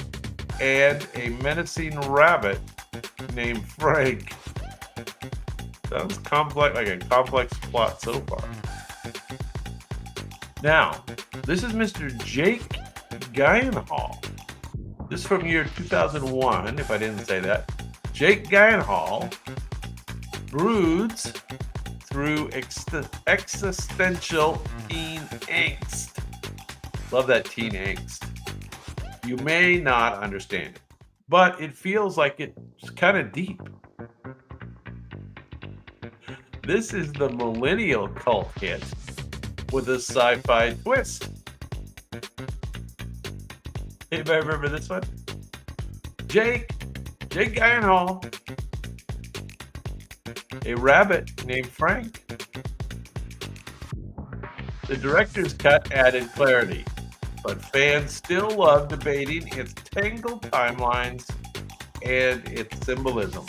and a menacing rabbit named Frank. Sounds complex, like a complex plot so far. Now, this is Mr. Jake Gyllenhaal. This is from year 2001, if I didn't say that. Jake Gyllenhaal broods through existential teen angst. Love that teen angst. You may not understand it, but it feels like it's kind of deep. This is the millennial cult hit with a sci-fi twist. Anybody remember this one? Jake Gyllenhaal, a rabbit named Frank. The director's cut added clarity, but fans still love debating its tangled timelines and its symbolism.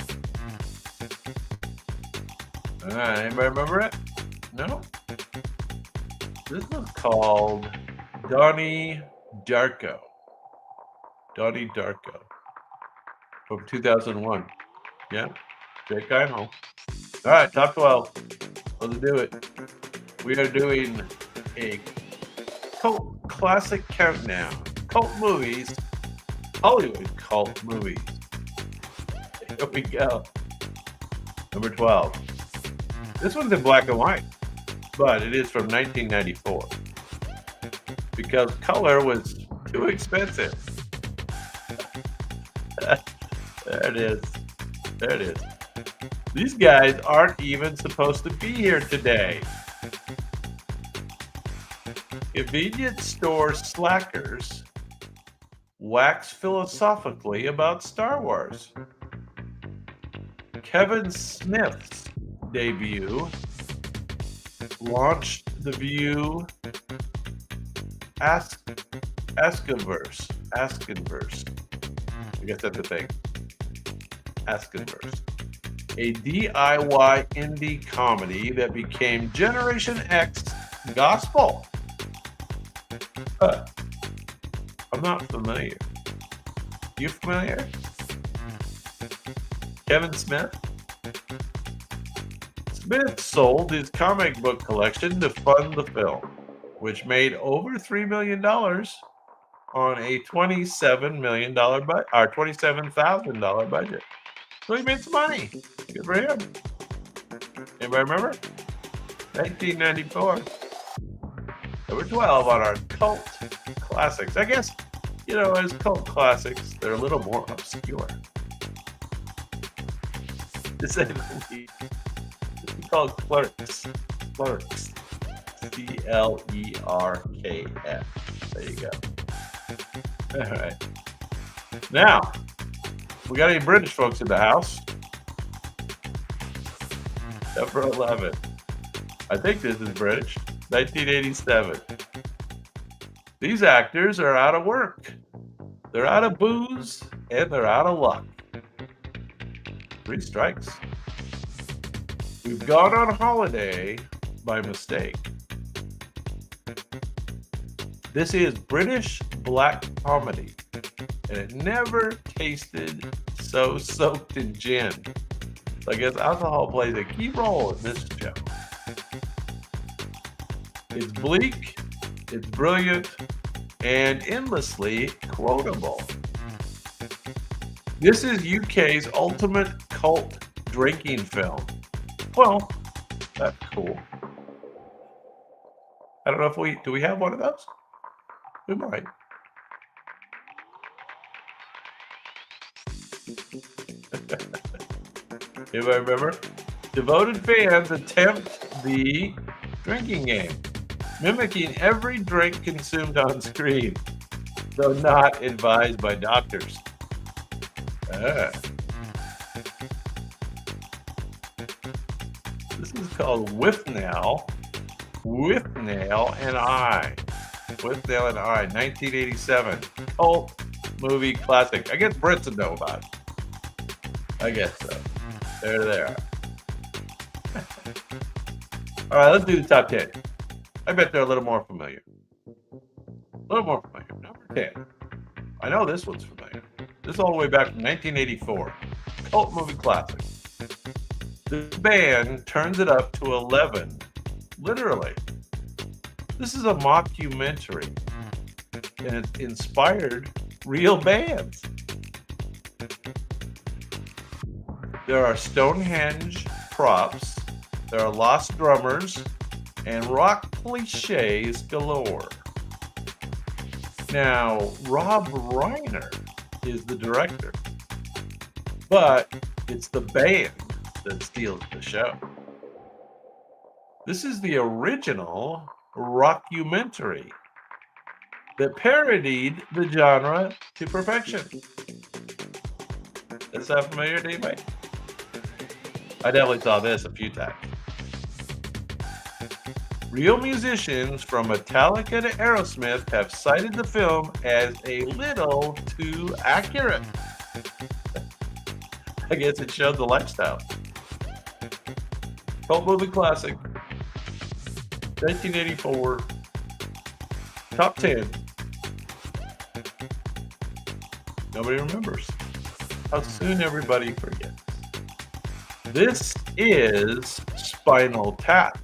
Anybody remember it? No? This was called Donnie Darko. Donnie Darko. From 2001. Yeah, Jake Gyllenhaal. All right, top 12. Let's do it. We are doing a cult classic countdown. Cult movies. Hollywood cult movies. Here we go. Number 12. This one's in black and white, but it is from 1994 because color was too expensive. There it is. There it is. These guys aren't even supposed to be here today. Convenience store slackers wax philosophically about Star Wars. Kevin Smith's debut launched the View Askinverse. I guess that's the thing. Askinverse. A DIY indie comedy that became Generation X gospel. I'm not familiar. You familiar? Kevin Smith? Smith sold his comic book collection to fund the film, which made over $3 million on a $27,000 budget. So he made some money. Good for him. Anybody remember? 1994. Number 12 on our cult classics. I guess, as cult classics, they're a little more obscure. To say the least. It's called Clerks. Clerks. Clerks. There you go. All right. Now, we got any British folks in the house? Number 11. I think this is British. 1987. These actors are out of work. They're out of booze and they're out of luck. 3 strikes. We've gone on holiday by mistake. This is British black comedy, and it never tasted so soaked in gin. So I guess alcohol plays a key role in this show. It's bleak, it's brilliant, and endlessly quotable. This is UK's ultimate cult drinking film. Well, that's cool. I don't know if do we have one of those? We might. Anybody remember? Devoted fans attempt the drinking game, mimicking every drink consumed on screen, though not advised by doctors. This is called Withnail and I. Withnail and I, 1987. Cult movie classic. I guess Brits would know about it. I guess so. There they are. All right, let's do the top 10. I bet they're a little more familiar. Number 10. I know this one's familiar. This is all the way back from 1984. Cult movie classic. The band turns it up to 11. Literally. This is a mockumentary. And it inspired real bands. There are Stonehenge props. There are lost drummers. And rock cliches galore. Now, Rob Reiner is the director, but it's the band that steals the show. This is the original rockumentary that parodied the genre to perfection. Does that sound familiar to anybody? I definitely saw this a few times. Real musicians from Metallica to Aerosmith have cited the film as a little too accurate. I guess it showed the lifestyle. Cult movie classic. 1984. Top 10. Nobody remembers. How soon everybody forgets. This is Spinal Tap.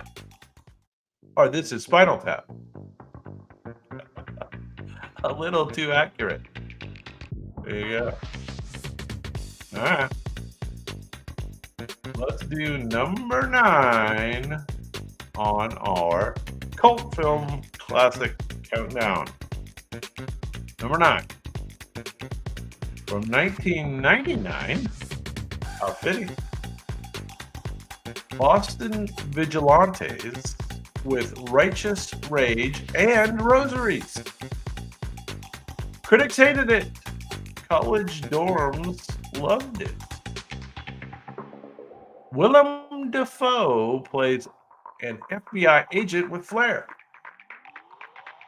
Or this is Spinal Tap. A little too accurate. There you go. All right. Let's do number 9 on our cult film classic countdown. Number 9. From 1999. How fitting. Boston Vigilantes with Righteous Rage and Rosaries. Critics hated it. College dorms loved it. Willem Dafoe plays an FBI agent with flair.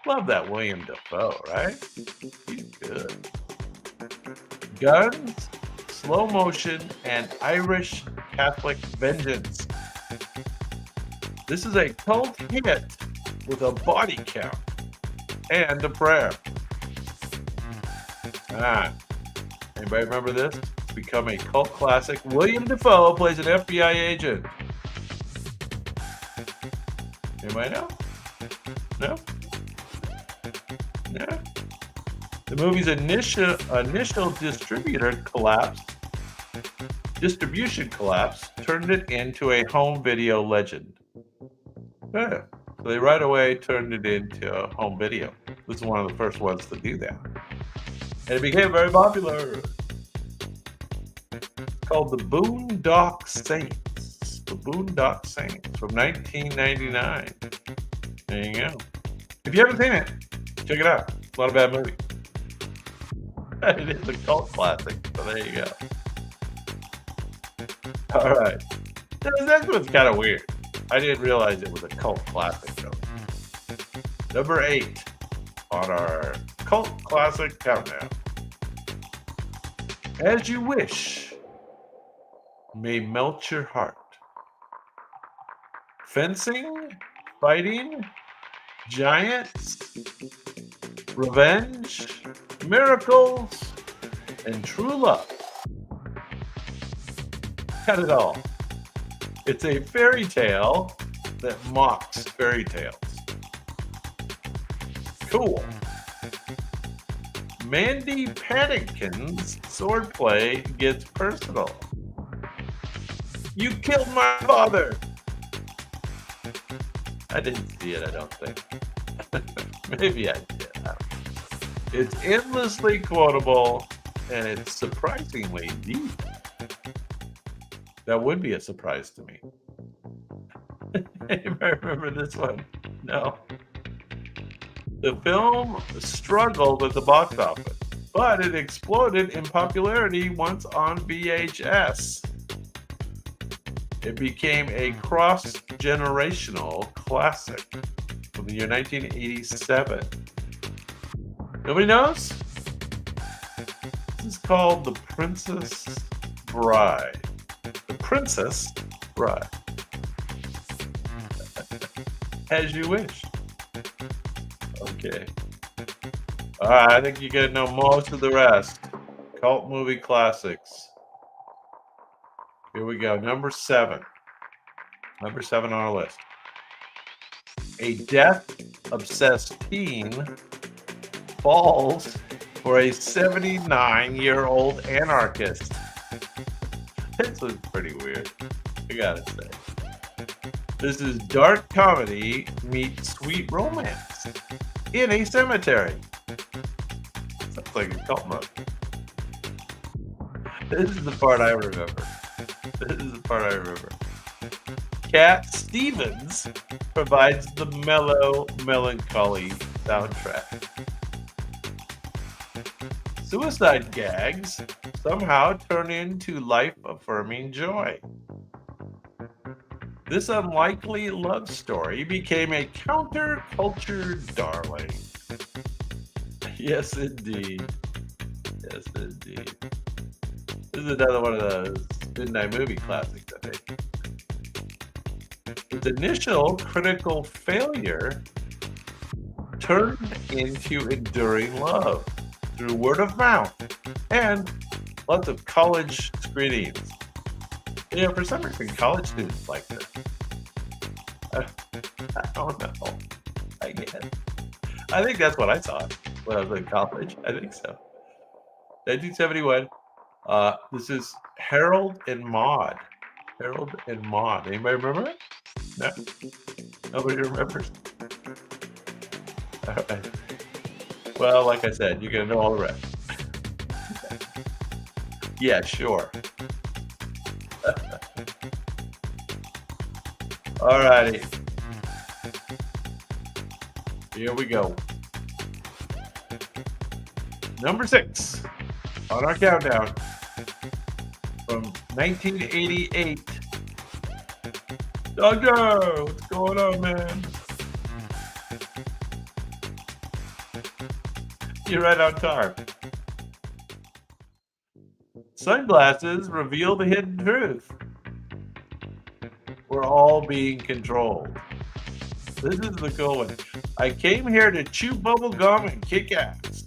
Love that William Dafoe, right? He's good. Guns, slow motion, and Irish Catholic vengeance. This is a cult hit with a body count and a prayer. Anybody remember this? It's become a cult classic. William Dafoe plays an FBI agent. Anybody know? No? No? The movie's initial distribution collapse turned it into a home video legend. Yeah. So they right away turned it into a home video. This is one of the first ones to do that. And it became very popular. It's called The Boondock Saints. The Boondock Saints from 1999. There you go. If you haven't seen it, check it out. It's not a bad movie. It is a cult classic, so there you go. All right. This one's kind of weird. I didn't realize it was a cult classic, though. Number 8 on our cult classic countdown. As You Wish May Melt Your Heart. Fencing, fighting, giants, revenge, miracles, and true love. Got it all. It's a fairy tale that mocks fairy tales. Cool. Mandy Patinkin's swordplay gets personal. You killed my father. I didn't see it, I don't think. Maybe I did. It's endlessly quotable, and it's surprisingly deep. That would be a surprise to me. Anybody remember this one? No. The film struggled at the box office, but it exploded in popularity once on VHS. It became a cross-generational classic from the year 1987. Nobody knows? This is called The Princess Bride. The Princess Bride. As You Wish. Okay. All right, I think you gotta know most of the rest. Cult movie classics. Here we go. Number 7. Number 7 on our list. A death-obsessed teen falls for a 79-year-old anarchist. This was pretty weird, I gotta say. This is dark comedy meets sweet romance in a cemetery. Sounds like a cult movie. This is the part I remember. Cat Stevens provides the mellow, melancholy soundtrack. Suicide gags somehow turn into life-affirming joy. This unlikely love story became a counterculture darling. Yes, indeed. Yes, indeed. This is another one of those midnight movie classics, I think. Its initial critical failure turned into enduring love through word of mouth and lots of college screenings. You know, for some reason, college students like this. I don't know. I guess. I think that's what I saw when I was in college. I think so. 1971. This is Harold and Maude. Harold and Maude. Anybody remember it? No? Nobody remembers? All right. Well, like I said, you're going to know all the rest. Yeah, sure. All righty. Here we go. Number 6 on our countdown from 1988 Doctor, what's going on, man? You're right on time. Sunglasses reveal the hidden truth. We're all being controlled. This is the cool one. I came here to chew bubble gum and kick ass.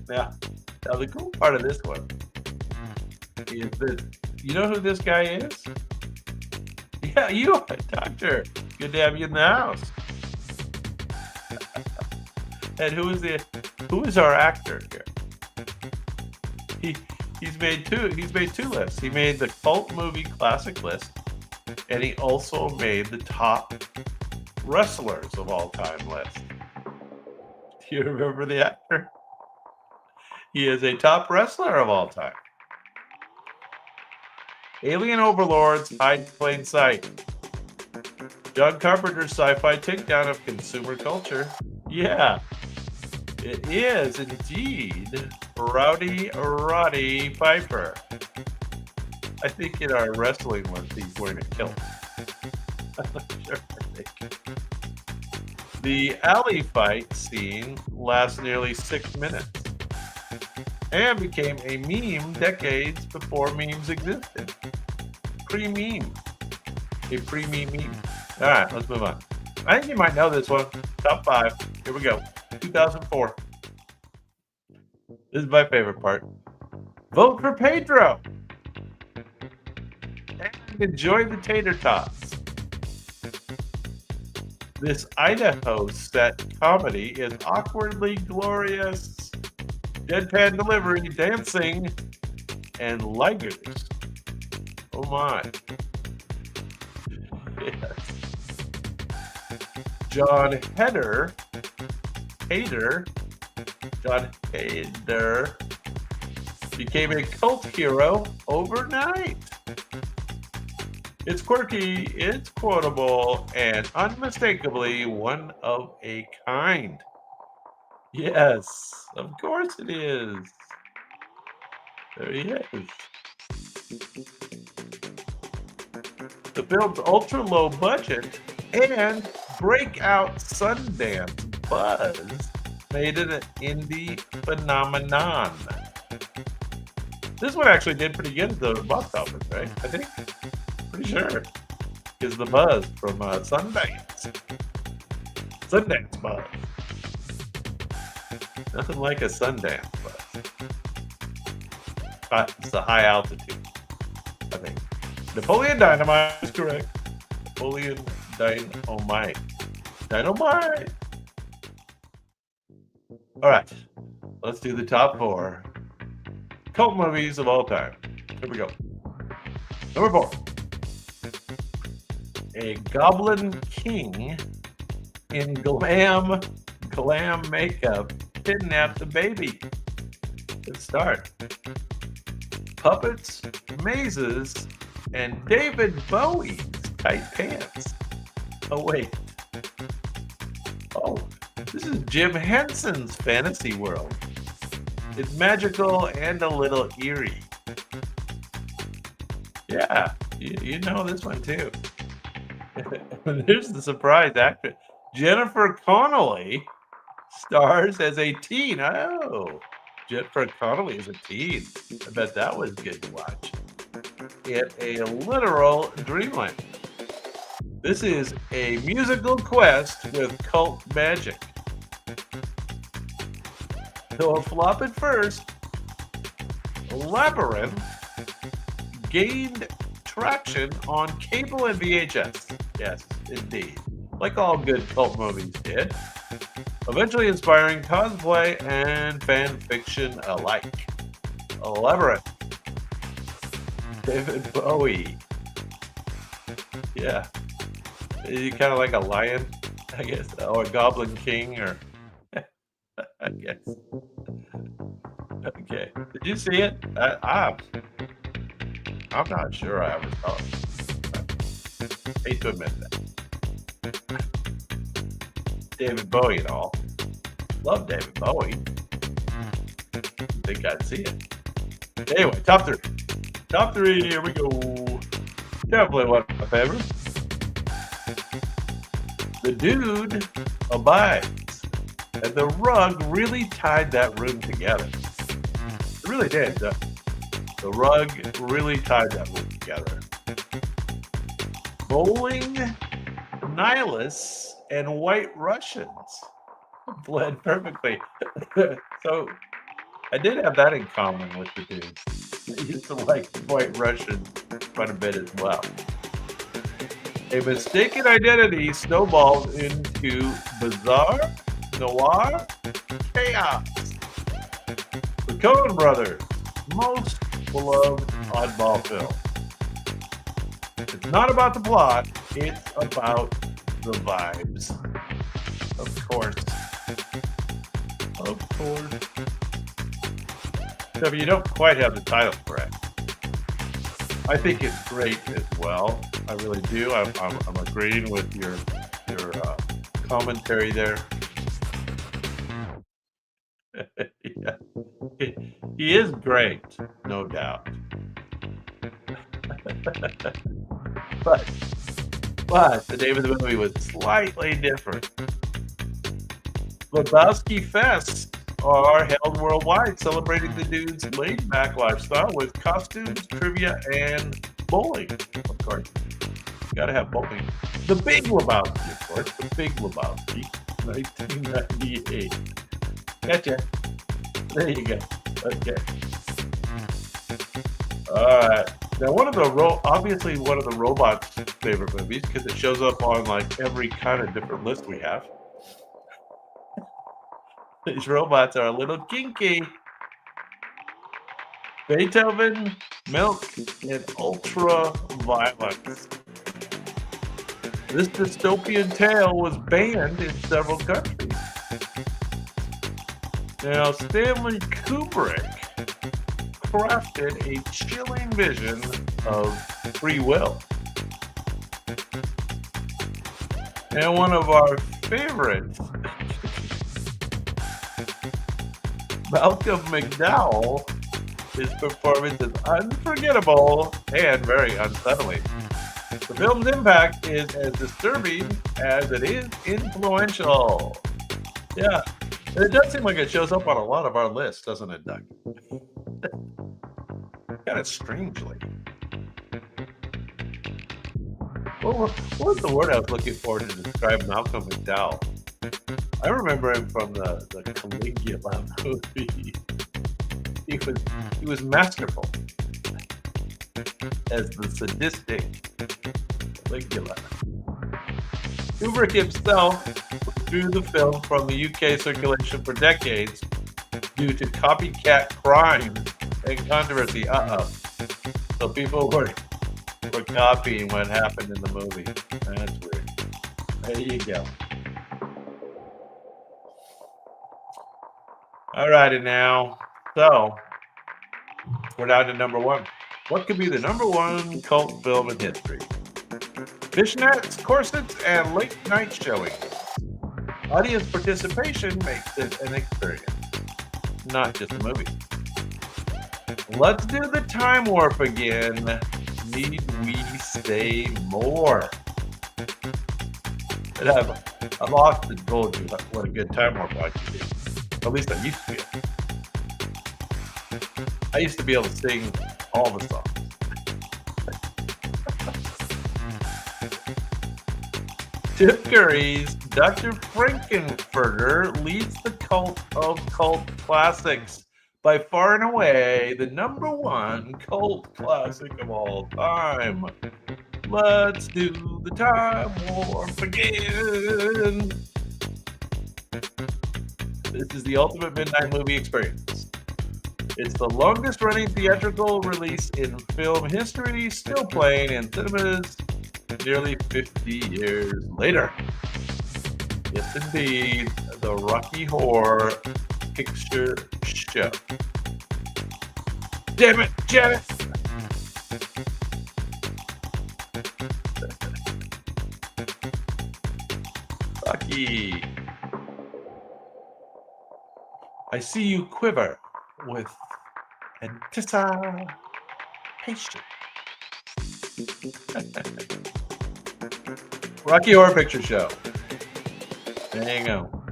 Now the cool part of this one is that you know who this guy is? Yeah, you are, Doctor. Good to have you in the house. And who is our actor here? He's made two lists. He made the cult movie classic list, and he also made the top wrestlers of all time list. Do you remember the actor? He is a top wrestler of all time. Alien overlords hide in plain sight. John Carpenter's sci-fi takedown of consumer culture. Yeah, it is indeed Rowdy Roddy Piper. I think in our wrestling list he's wearing a kilt. I'm not sure. The alley fight scene lasts nearly 6 minutes and became a meme decades before memes existed. Pre-meme. A pre-meme meme. All right, let's move on. I think you might know this one. Top 5. Here we go. 2004. This is my favorite part. Vote for Pedro. And enjoy the tater tots. This Idaho set comedy is awkwardly glorious. Deadpan delivery, dancing, and ligers. Oh my. Yes. John Hader became a cult hero overnight. It's quirky, it's quotable, and unmistakably one of a kind. Yes, of course it is. There he is. The film's ultra low budget and breakout Sundance buzz made it an indie phenomenon. This one actually did pretty good at the box office, right? I think. Pretty sure. Is the buzz from Sundance. Sundance buzz. Nothing like a Sundance buzz. It's a high altitude, I think. Napoleon Dynamite is correct. Napoleon Dynamite. Dynamite! All right, let's do the top 4 cult movies of all time. Here we go. Number 4. A goblin king in glam makeup kidnapped a baby. Good start. Puppets, mazes, and David Bowie's tight pants. Oh, wait. Oh, this is Jim Henson's fantasy world. It's magical and a little eerie. Yeah, you know this one too. There's the surprise actress. Jennifer Connelly stars as a teen. Oh, Jennifer Connelly is a teen. I bet that was good to watch. In a literal dreamland. This is a musical quest with cult magic. Though a flop at first, Labyrinth gained traction on cable and VHS. Yes, indeed. Like all good cult movies did. Eventually inspiring cosplay and fan fiction alike. Labyrinth. David Bowie. Yeah. Is he kind of like a lion, I guess? Or a goblin king, or... I guess. Okay. Did you see it? I'm not sure I ever saw it. Hate to admit that. David Bowie and all. Love David Bowie. Think I'd see it. Anyway, top 3. Top 3, here we go. Definitely one of my favorites. The dude abides. And the rug really tied that room together. It really did. The rug really tied that room together. Bowling, nihilists, and white Russians blend perfectly. So I did have that in common with the dudes. I used to like white Russians quite a bit as well. A mistaken identity snowballed into bizarre noir chaos. The Coen brothers' most beloved oddball film. It's not about the plot, it's about the vibes. Of course. Of course. So if you don't quite have the title correct, I think it's great as well. I really do. I'm agreeing with your commentary there. Yeah. He is great, no doubt. but the name of the movie was slightly different. Lebowski Fests are held worldwide, celebrating the dude's laid-back lifestyle with costumes, trivia, and bowling. Of course, you gotta have bowling. The Big Lebowski, of course. The Big Lebowski, 1998. Gotcha. There you go. Okay. All right. Now, obviously one of the robots' favorite movies because it shows up on like every kind of different list we have. These robots are a little kinky. Beethoven, Milk, and Ultra Violence. This dystopian tale was banned in several countries. Now, Stanley Kubrick crafted a chilling vision of free will. And one of our favorites, Malcolm McDowell, his performance is unforgettable and very unsettling. The film's impact is as disturbing as it is influential. Yeah, it does seem like it shows up on a lot of our lists, doesn't it, Doug? Kind of strangely. What was the word I was looking for to describe Malcolm McDowell? I remember him from the Caligula movie. He was masterful as the sadistic Caligula. Kubrick himself withdrew the film from the UK circulation for decades due to copycat crime and controversy. So people were copying what happened in the movie. That's weird. There you go. All righty now. So we're down to number one. What could be the number one cult film in history? Fishnets, corsets, and late night showings. Audience participation makes it an experience, not just a movie. Let's do the time warp again. Need we say more? And I've often told you what a good time warp I can do. At least I used to be. I used to be able to sing all the songs. Tim Curry's Dr. Frankenfurter leads the cult of cult classics. By far and away, the number one cult classic of all time. Let's do the time warp again. This is the ultimate midnight movie experience. It's the longest running theatrical release in film history, still playing in cinemas nearly 50 years later. Yes, indeed, the Rocky Horror Picture Show. Damn it, Janet! Rocky. I see you quiver with anticipation. Rocky Horror Picture Show. There you go.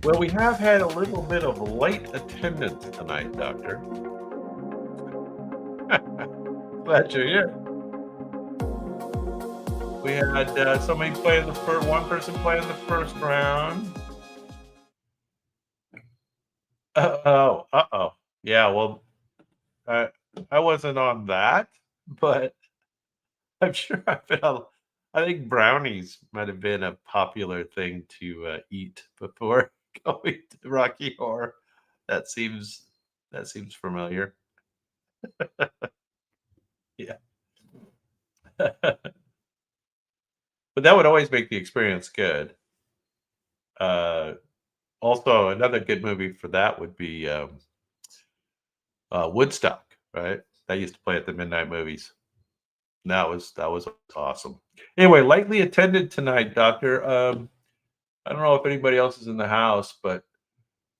Well, we have had a little bit of late attendance tonight, Doctor. Glad you're here. We had somebody playing the first, one person playing the first round. Uh-oh. Yeah, well, I I wasn't on that, but I'm sure I've been on I think brownies might have been a popular thing to, eat before going to Rocky Horror. That seems that seems familiar. Yeah. But that would always make the experience good. Uh, Also, another good movie for that would be, Woodstock, right? That used to play at the midnight movies. That was awesome. Anyway, lightly attended tonight, doctor. I don't know if anybody else is in the house, but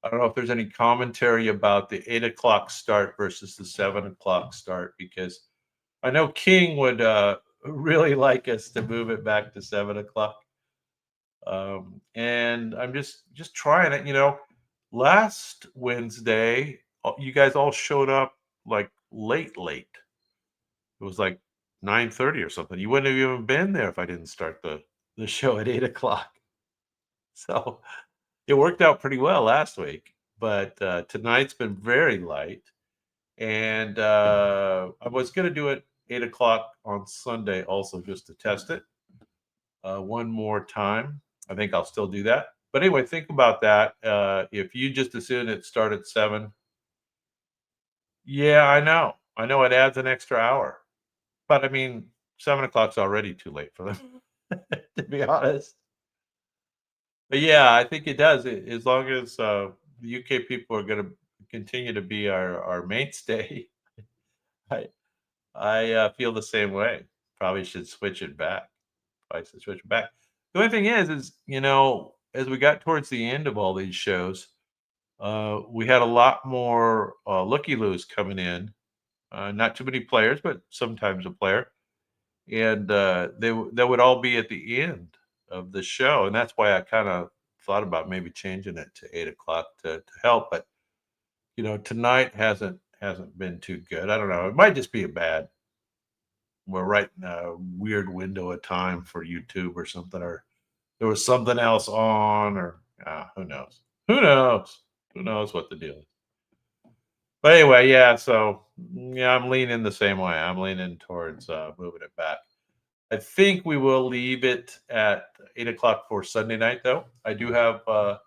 I don't know if there's any commentary about the 8 o'clock start versus the 7 o'clock start because I know King would really like us to move it back to 7 o'clock. And I'm just trying it. Last Wednesday, you guys all showed up like late, late. It was like 9:30 or something. You wouldn't have even been there if I didn't start the show at 8 o'clock. So it worked out pretty well last week, but tonight's been very light. And I was going to do it 8 o'clock on Sunday also just to test it one more time. I think I'll still do that. But anyway, think about that. If you just assume it started at 7, yeah, I know. I know it adds an extra hour. But I mean, 7 o'clock's already too late for them, to be honest. But yeah, I think it does. As long as the UK people are going to continue to be our mainstay, I I feel the same way. Probably should switch it back. Probably should switch it back. The only thing is as we got towards the end of all these shows, we had a lot more looky loos coming in. Not too many players, but sometimes a player, and they would all be at the end of the show, and that's why I kind of thought about maybe changing it to 8 o'clock to help. But tonight hasn't been too good. I don't know. It might just be a bad. We're right in a weird window of time for YouTube or something, or there was something else on, or who knows? Who knows? Who knows what the deal is? But anyway, yeah. So yeah, I'm leaning the same way. I'm leaning towards moving it back. I think we will leave it at 8 o'clock for Sunday night, though. I do have a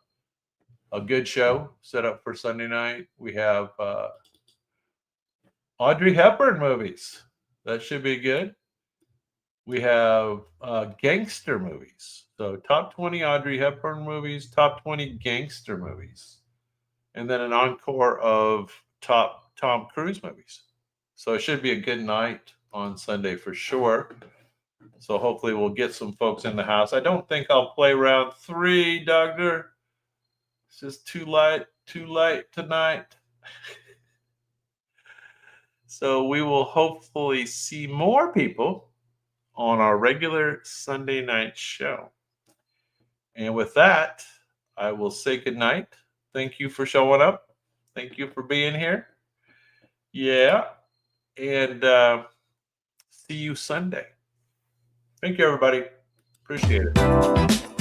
good show set up for Sunday night. We have Audrey Hepburn movies. That should be good. We have gangster movies. So, top 20 Audrey Hepburn movies, top 20 gangster movies, and then an encore of top Tom Cruise movies. So, it should be a good night on Sunday for sure. So hopefully we'll get some folks in the house. I don't think I'll play round 3, Doctor. It's just too late tonight. So we will hopefully see more people on our regular Sunday night show. And with that, I will say goodnight. Thank you for showing up. Thank you for being here. Yeah. And see you Sunday. Thank you, everybody. Appreciate it.